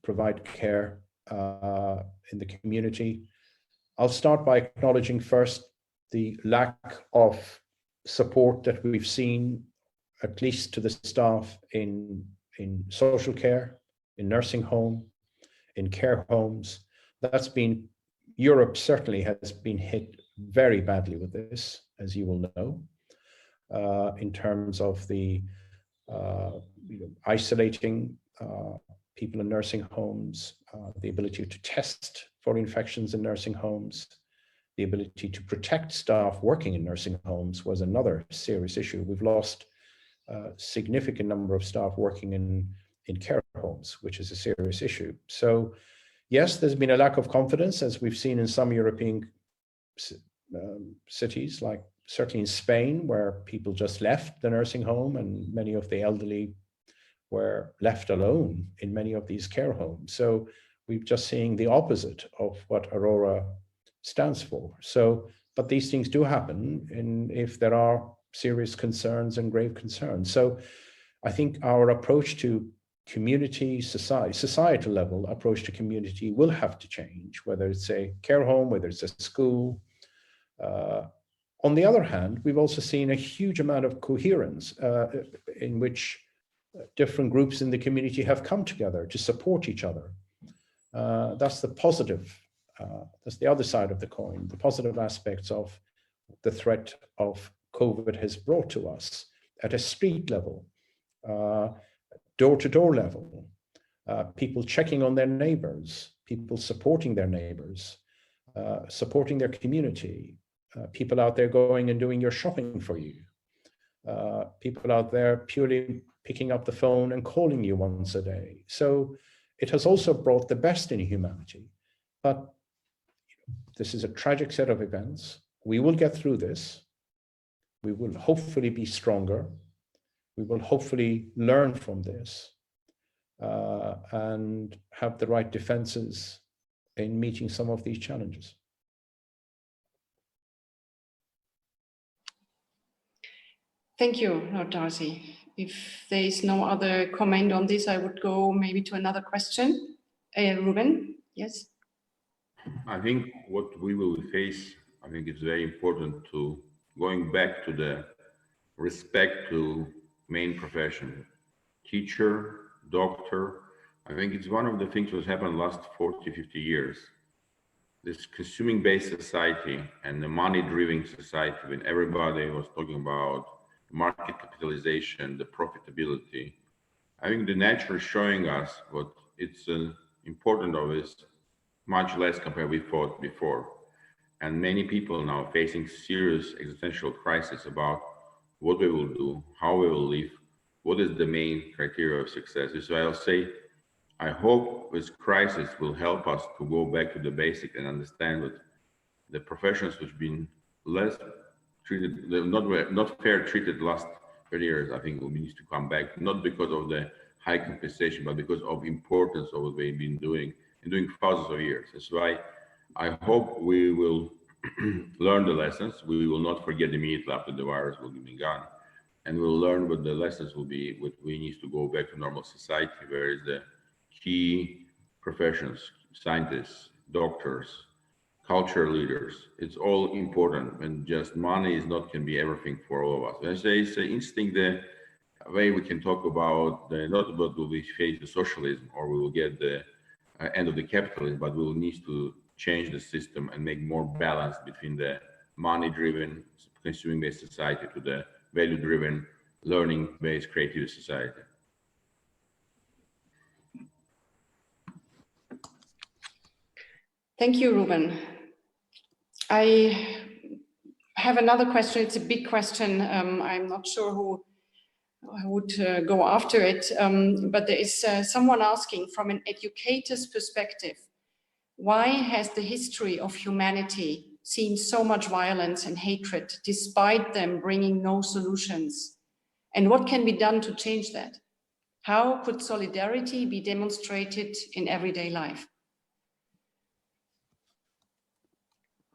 provide care in the community. I'll start by acknowledging first the lack of support that we've seen, at least to the staff in social care, in nursing home, in care homes. That's been, Europe certainly has been hit very badly with this, as you will know, in terms of the isolating people in nursing homes, the ability to test for infections in nursing homes, the ability to protect staff working in nursing homes was another serious issue. We've lost a significant number of staff working in care homes, which is a serious issue. So yes, there's been a lack of confidence, as we've seen in some European cities, like certainly in Spain, where people just left the nursing home and many of the elderly were left alone in many of these care homes. So we're just seeing the opposite of what Aurora stands for. So, but these things do happen if there are serious concerns and grave concerns. So I think our approach to community, societal level approach to community will have to change, whether it's a care home, whether it's a school. On the other hand, we've also seen a huge amount of coherence in which different groups in the community have come together to support each other. That's the positive, that's the other side of the coin, the positive aspects of the threat of COVID has brought to us at a street level, door-to-door level, people checking on their neighbors, people supporting their neighbors, supporting their community, people out there going and doing your shopping for you, people out there purely picking up the phone and calling you once a day. So it has also brought the best in humanity. But this is a tragic set of events. We will get through this. We will hopefully be stronger. We will hopefully learn from this and have the right defenses in meeting some of these challenges. Thank you, Lord Darcy. If there is no other comment on this, I would go maybe to another question. Ruben, yes? I think what we will face, I think it's very important to going back to the respect to main profession, teacher, doctor. I think it's one of the things that's happened last 40, 50 years. This consuming-based society and the money-driven society, when everybody was talking about market capitalization, the profitability, I think the nature is showing us what it's important of is much less compared with thought before. And many people now facing serious existential crisis about what we will do, how we will live, what is the main criteria of success. So I'll say, I hope this crisis will help us to go back to the basic and understand that the professions which have been less treated, not fair treated last 30 years, I think will need to come back, not because of the high compensation, but because of importance of what they've been doing and doing thousands of years. That's why I hope we will learn the lessons. We will not forget immediately after the virus will be gone. And we'll learn what the lessons will be, what we need to go back to normal society, where is the key professions, scientists, doctors, culture leaders. It's all important, and just money is not can be everything for all of us. And I say it's an instinct the way we can talk about not about will we face the socialism or we will get the end of the capitalism, but we will need to change the system and make more balance between the money-driven, consuming-based society to the value-driven, learning-based, creative society. Thank you, Ruben. I have another question. It's a big question. I'm not sure who would go after it, but there is someone asking from an educator's perspective, why has the history of humanity seen so much violence and hatred despite them bringing no solutions? And what can be done to change that? How could solidarity be demonstrated in everyday life?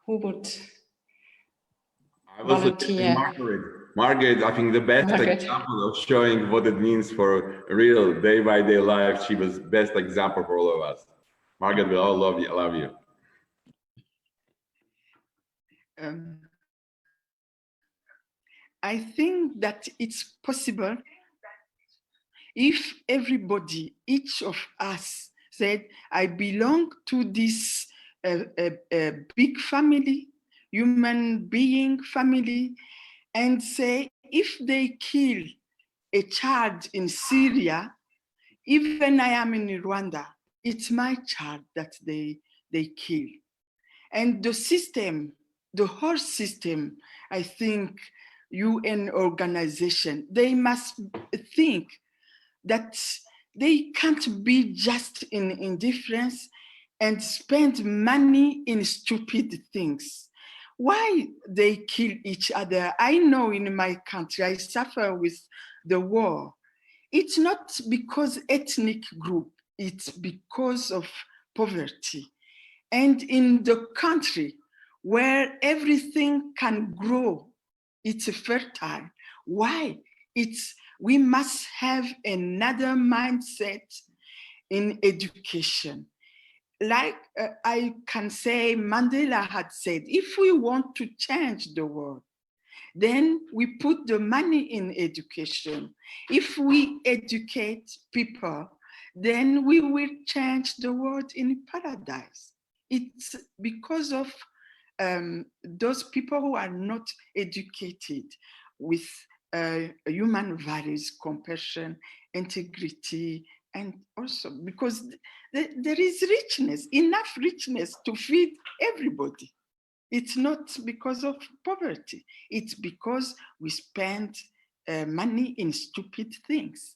Who would volunteer? Margaret, I think the best example of showing what it means for real day-by-day life. She was best example for all of us. Margaret, we all love you. I love you. I think that it's possible if everybody, each of us said, I belong to this big family, human being family, and say, if they kill a child in Syria, even I am in Rwanda, it's my child that they kill. And the system, the whole system, I think, UN organization, they must think that they can't be just in indifference and spend money in stupid things. Why they kill each other? I know in my country, I suffer with the war. It's not because ethnic group, it's because of poverty. And in the country where everything can grow, it's fertile. Why? We must have another mindset in education. Like I can say Mandela had said, if we want to change the world, then we put the money in education. If we educate people, then we will change the world in paradise. It's because of those people who are not educated with human values, compassion, integrity, and also because there is richness, enough richness to feed everybody. It's not because of poverty. It's because we spend money in stupid things.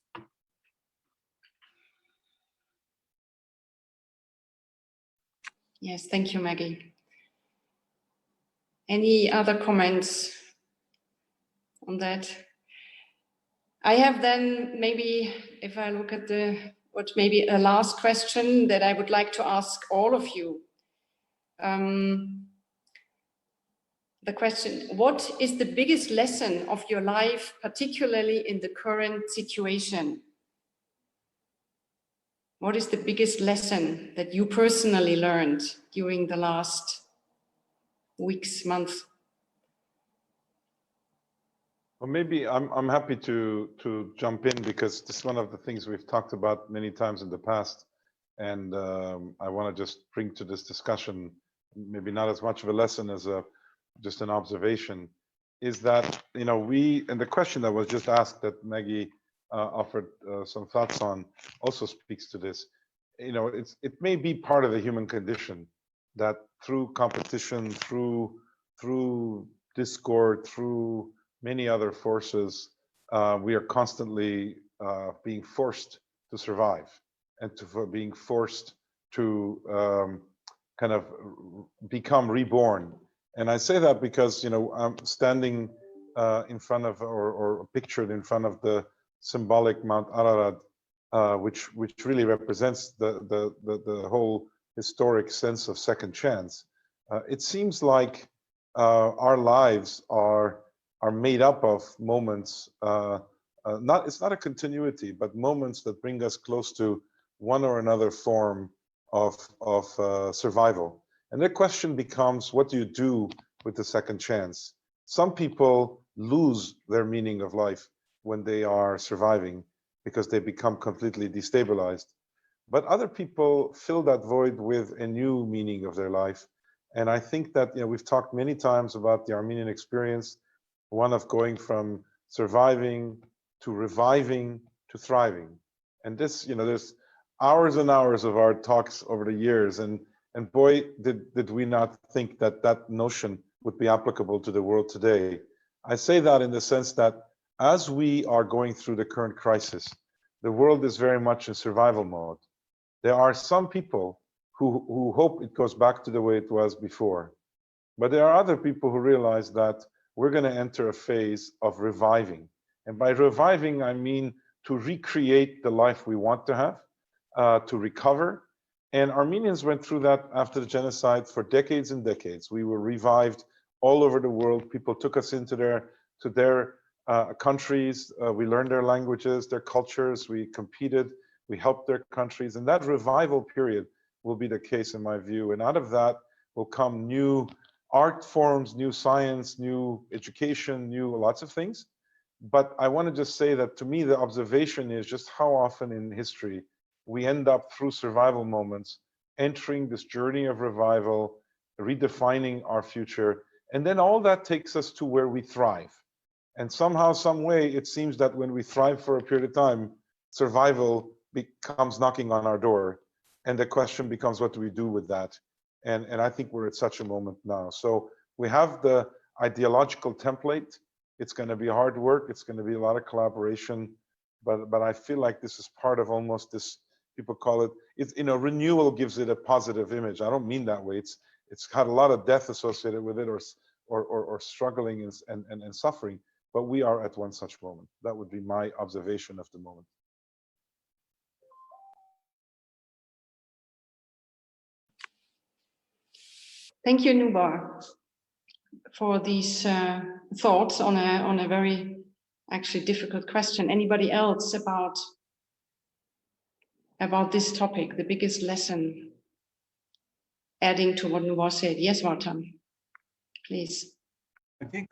Yes, thank you, Maggie. Any other comments on that? I have then maybe, if I look at maybe a last question that I would like to ask all of you. The question, what is the biggest lesson of your life, particularly in the current situation? What is the biggest lesson that you personally learned during the last weeks, months? Well, maybe I'm happy to jump in because this is one of the things we've talked about many times in the past, and I want to just bring to this discussion, maybe not as much of a lesson as just an observation, is that and the question that was just asked that Maggie offered some thoughts on also speaks to this. It may be part of the human condition that through competition, through discord, through many other forces, we are constantly being forced to survive and being forced to kind of become reborn. And I say that because, I'm standing in front of or pictured in front of the symbolic Mount Ararat, which really represents the whole historic sense of second chance. It seems like our lives are made up of moments, it's not a continuity, but moments that bring us close to one or another form of survival. And the question becomes, what do you do with the second chance? Some people lose their meaning of life when they are surviving because they become completely destabilized. But other people fill that void with a new meaning of their life. And I think that, we've talked many times about the Armenian experience, one of going from surviving to reviving to thriving. And this, there's hours and hours of our talks over the years. And boy, did we not think that notion would be applicable to the world today. I say that in the sense that as we are going through the current crisis, the world is very much in survival mode. There are some people who hope it goes back to the way it was before. But there are other people who realize that we're going to enter a phase of reviving. And by reviving, I mean to recreate the life we want to have, to recover. And Armenians went through that after the genocide for decades and decades. We were revived all over the world. People took us into their countries. We learned their languages, their cultures. We competed. We helped their countries. And that revival period will be the case in my view. And out of that will come new art forms, new science, new education, new lots of things. But I want to just say that to me, the observation is just how often in history we end up through survival moments, entering this journey of revival, redefining our future. And then all that takes us to where we thrive. And somehow, some way, it seems that when we thrive for a period of time, survival becomes knocking on our door. And the question becomes, what do we do with that? And I think we're at such a moment now. So we have the ideological template It's going to be hard work. It's going to be a lot of collaboration, but I feel like this is part of almost this. People call it. It's, you know, renewal gives it a positive image. I don't mean that way. It's got a lot of death associated with it, or struggling and suffering. But we are at one such moment. That would be my observation of the moment. Thank you, Nubar, for these thoughts on a very actually difficult question. Anybody else about this topic, the biggest lesson, adding to what Nubar said? Yes, Vartan, please. I think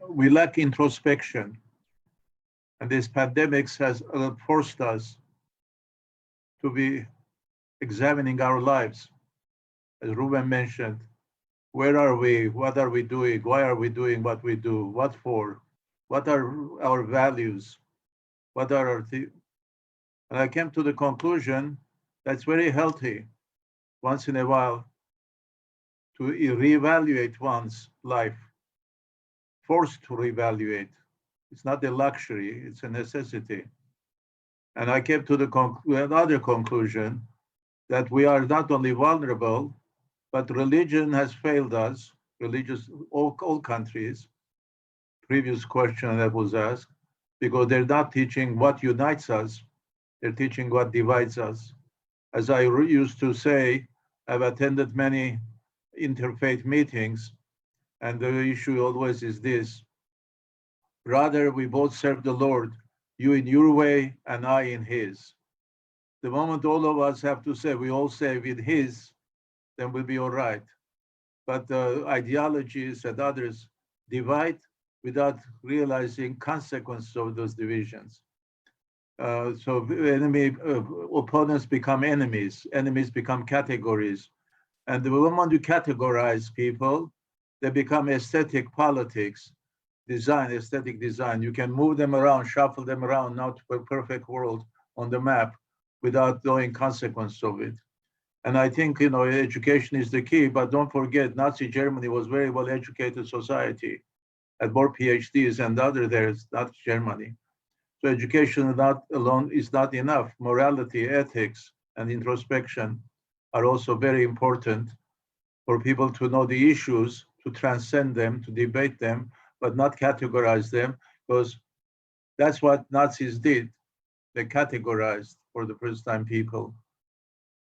we lack introspection, and this pandemic has forced us to be examining our lives. As Ruben mentioned, where are we? What are we doing? Why are we doing what we do? What for? What are our values? What are our and I came to the conclusion that's very healthy once in a while to reevaluate one's life, forced to reevaluate. It's not a luxury, it's a necessity. And I came to another conclusion that we are not only vulnerable, but religion has failed us, all countries. Previous question that was asked, because they're not teaching what unites us, they're teaching what divides us. As I used to say, I've attended many interfaith meetings, and the issue always is this: rather we both serve the Lord, you in your way and I in his. The moment all of us have to say, we all say with his, then we'll be all right. But the ideologies and others divide without realizing consequences of those divisions. So opponents become enemies become categories. And the moment you categorize people, they become aesthetic politics, aesthetic design. You can move them around, shuffle them around, not to a perfect world on the map without knowing consequence of it. And I think, education is the key, but don't forget, Nazi Germany was very well-educated society, had more PhDs and there's not Germany. So education alone is not enough. Morality, ethics, and introspection are also very important for people to know the issues, to transcend them, to debate them, but not categorize them, because that's what Nazis did. They categorized for the first time people.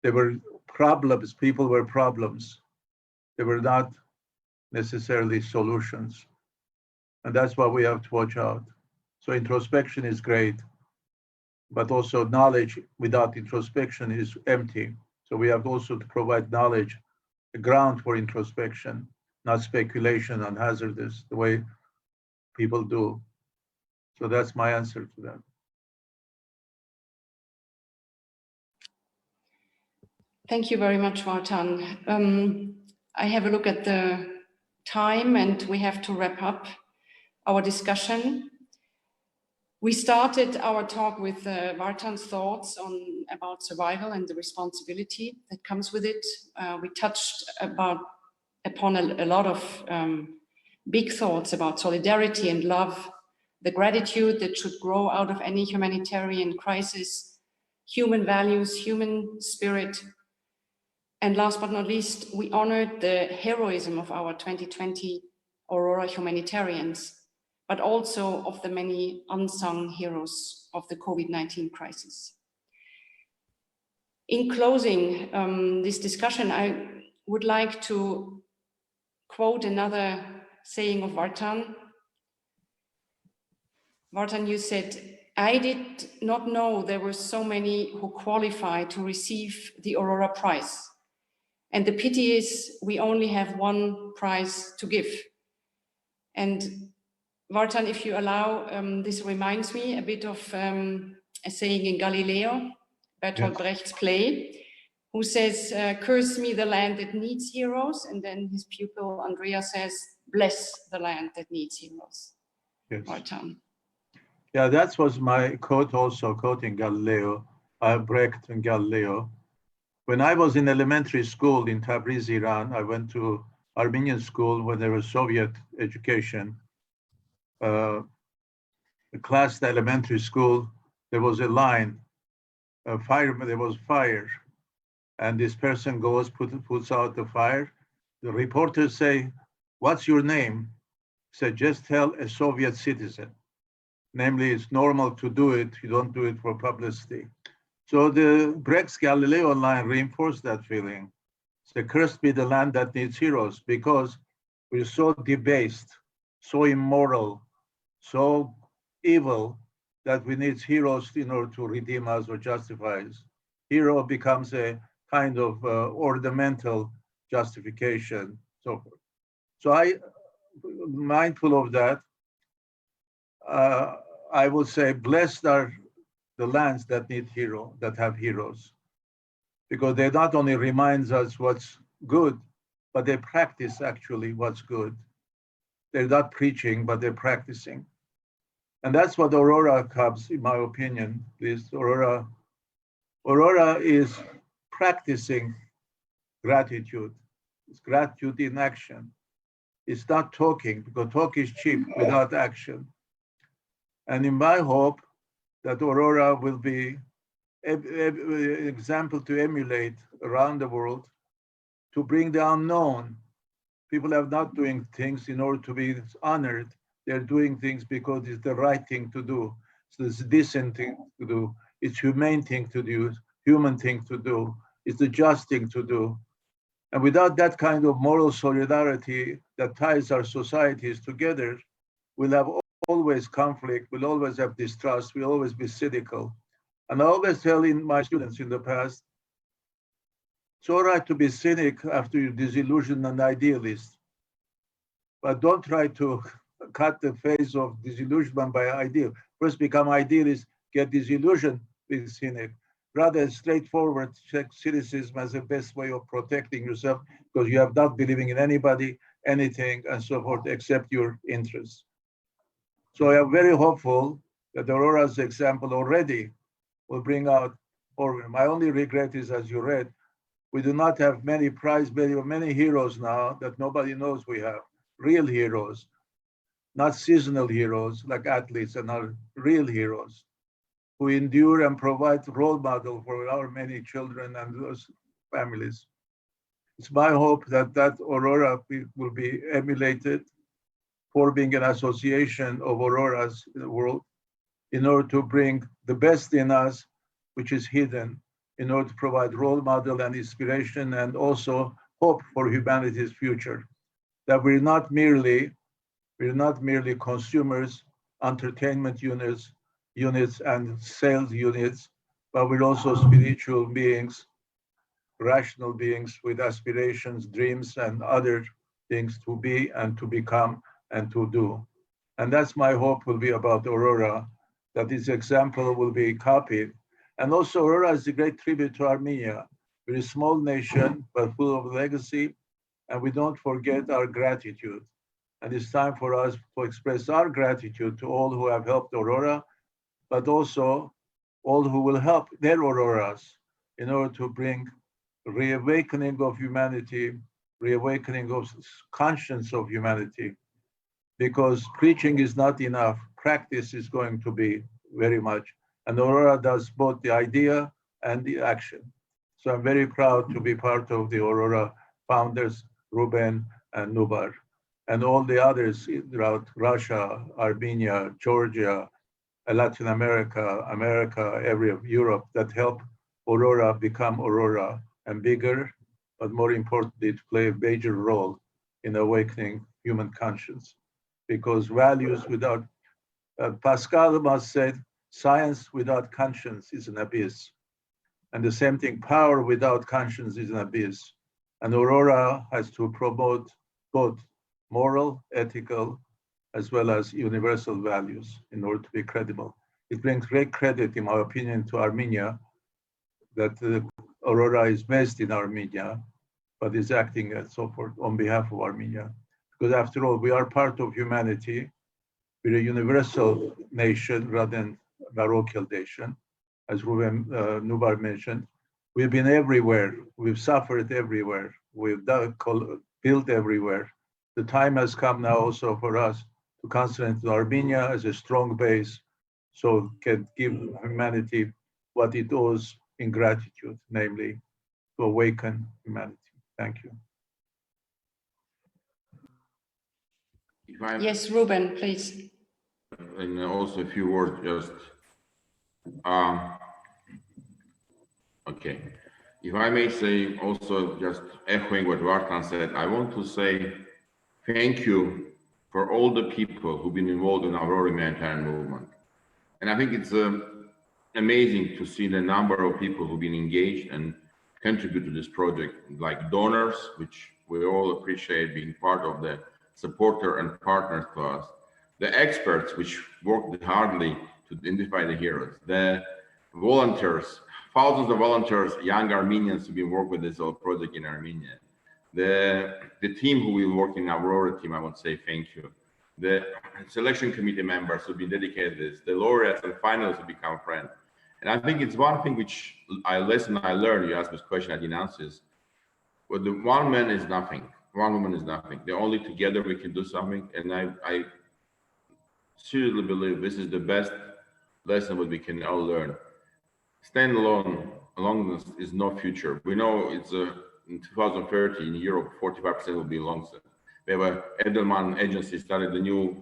They were problems, people were problems. They were not necessarily solutions. And that's why we have to watch out. So introspection is great, but also knowledge without introspection is empty. So we have also to provide knowledge, a ground for introspection, not speculation on hazardous, the way people do. So that's my answer to that. Thank you very much, Vartan. I have a look at the time and we have to wrap up our discussion. We started our talk with Vartan's thoughts about survival and the responsibility that comes with it. We touched upon a lot of big thoughts about solidarity and love, the gratitude that should grow out of any humanitarian crisis, human values, human spirit. And last but not least, we honored the heroism of our 2020 Aurora humanitarians, but also of the many unsung heroes of the COVID-19 crisis. In closing this discussion, I would like to quote another saying of Vartan. Vartan, you said, "I did not know there were so many who qualified to receive the Aurora Prize. And the pity is we only have one prize to give." And Vartan, if you allow, this reminds me a bit of a saying in Galileo, Bertolt Brecht's play, who says, "Curse me the land that needs heroes." And then his pupil, Andrea, says, "Bless the land that needs heroes." Yes. Vartan. Yeah, that was my quote also, quoting Galileo, Brecht and Galileo. When I was in elementary school in Tabriz, Iran, I went to Armenian school when there was Soviet education. a class in elementary school, there was a line, there was fire, and this person goes, puts out the fire. The reporters say, "What's your name?" He said, "Just tell a Soviet citizen." Namely, it's normal to do it, you don't do it for publicity. So the Brecht's Galileo line reinforced that feeling. So cursed be the land that needs heroes, because we're so debased, so immoral, so evil, that we need heroes in order to redeem us or justify us. Hero becomes a kind of ornamental justification, so forth. So mindful of that, I would say blessed are the lands that need that have heroes, because they not only reminds us what's good, but they practice actually what's good. They're not preaching, but they're practicing. And that's what Aurora comes, in my opinion, is Aurora is practicing gratitude. It's gratitude in action. It's not talking, because talk is cheap without action. And in my hope that Aurora will be an example to emulate around the world, to bring the unknown. People are not doing things in order to be honored. They're doing things because it's the right thing to do. So it's a decent thing to do. It's humane thing to do, human thing to do. It's the just thing to do. And without that kind of moral solidarity that ties our societies together, we'll have always conflict, we'll always have distrust, we'll always be cynical. And I always tell my students in the past, it's all right to be cynic after you're disillusioned and idealist, but don't try to cut the phase of disillusionment by ideal. First become idealist, get disillusioned, be cynic. Rather straightforward, check cynicism as the best way of protecting yourself, because you have not believing in anybody, anything, and so forth, except your interests. So I am very hopeful that Aurora's example already will bring out forward. My only regret is, as you read, we do not have many heroes now that nobody knows we have. Real heroes, not seasonal heroes like athletes, and not real heroes who endure and provide role model for our many children and those families. It's my hope that Aurora will be emulated, forming an association of Auroras in the world in order to bring the best in us, which is hidden, in order to provide role model and inspiration, and also hope for humanity's future. That we're not merely consumers, entertainment units and sales units, but we're also spiritual beings, rational beings with aspirations, dreams, and other things to be and to become and to do. And that's my hope will be about Aurora, that this example will be copied. And also Aurora is a great tribute to Armenia. We're a small nation, but full of legacy, and we don't forget our gratitude. And it's time for us to express our gratitude to all who have helped Aurora, but also all who will help their Auroras in order to bring reawakening of humanity, reawakening of conscience of humanity. Because preaching is not enough, practice is going to be very much. And Aurora does both the idea and the action. So I'm very proud to be part of the Aurora founders, Ruben and Nubar, and all the others throughout Russia, Armenia, Georgia, Latin America, Europe, that help Aurora become Aurora and bigger, but more importantly, to play a major role in awakening human conscience. Because values without, Pascal once said, science without conscience is an abyss. And the same thing, power without conscience is an abyss. And Aurora has to promote both moral, ethical, as well as universal values in order to be credible. It brings great credit, in my opinion, to Armenia, that Aurora is based in Armenia, but is acting and so forth on behalf of Armenia. Because after all, we are part of humanity. We're a universal nation rather than a parochial nation, as Ruben Nubar mentioned. We've been everywhere. We've suffered everywhere. We've built everywhere. The time has come now also for us to concentrate to Armenia as a strong base, so can give humanity what it owes in gratitude, namely to awaken humanity. Thank you. Yes, Ruben, please. And also a few words, just okay. If I may say, also just echoing what Vartan said, I want to say thank you for all the people who've been involved in our humanitarian movement. And I think it's amazing to see the number of people who've been engaged and contribute to this project, like donors, which we all appreciate being part of the supporter and partners to us, the experts, which worked hardly to identify the heroes, the volunteers, thousands of volunteers, young Armenians who've been working with this whole project in Armenia, the team who will work in Avrora team, I want to say thank you. The selection committee members who've been dedicated to this, the laureates and finalists who become friends. And I think it's one thing which I learned, you asked this question, I didn't answer this. But the one man is nothing, one woman is nothing. The only together we can do something. And I seriously believe this is the best lesson that we can all learn. Stand alone, aloneness is no future. We know it's in 2030 in Europe, 45% will be alone. We have a Edelman agency started the new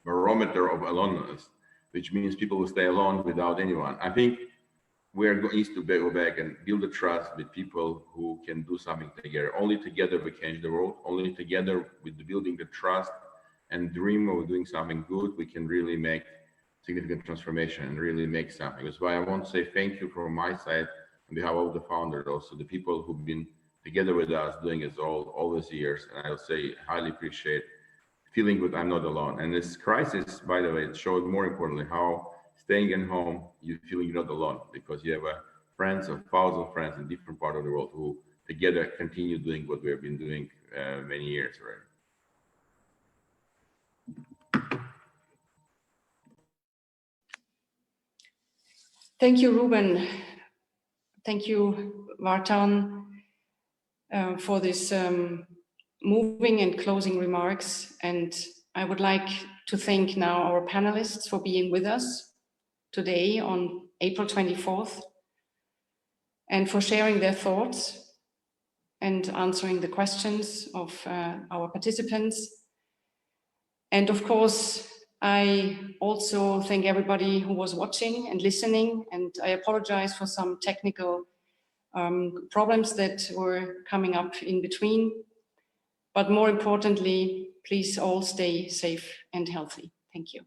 barometer of aloneness, which means people will stay alone without anyone. I think we are going to go back and build a trust with people who can do something together. Only together we change the world. Only together with building the trust and dream of doing something good, we can really make significant transformation and really make something. That's why I want to say thank you from my side on behalf of the founders, also the people who've been together with us doing it all these years. And I'll say highly appreciate feeling good I'm not alone. And this crisis, by the way, it showed more importantly how staying at home, you feeling you're not alone, because you have friends, a thousand friends in different parts of the world who together continue doing what we have been doing many years already. Thank you, Ruben. Thank you, Vartan, for this moving and closing remarks. And I would like to thank now our panelists for being with us today on April 24th and for sharing their thoughts and answering the questions of our participants. And of course, I also thank everybody who was watching and listening, and I apologize for some technical problems that were coming up in between. But more importantly, please all stay safe and healthy. Thank you.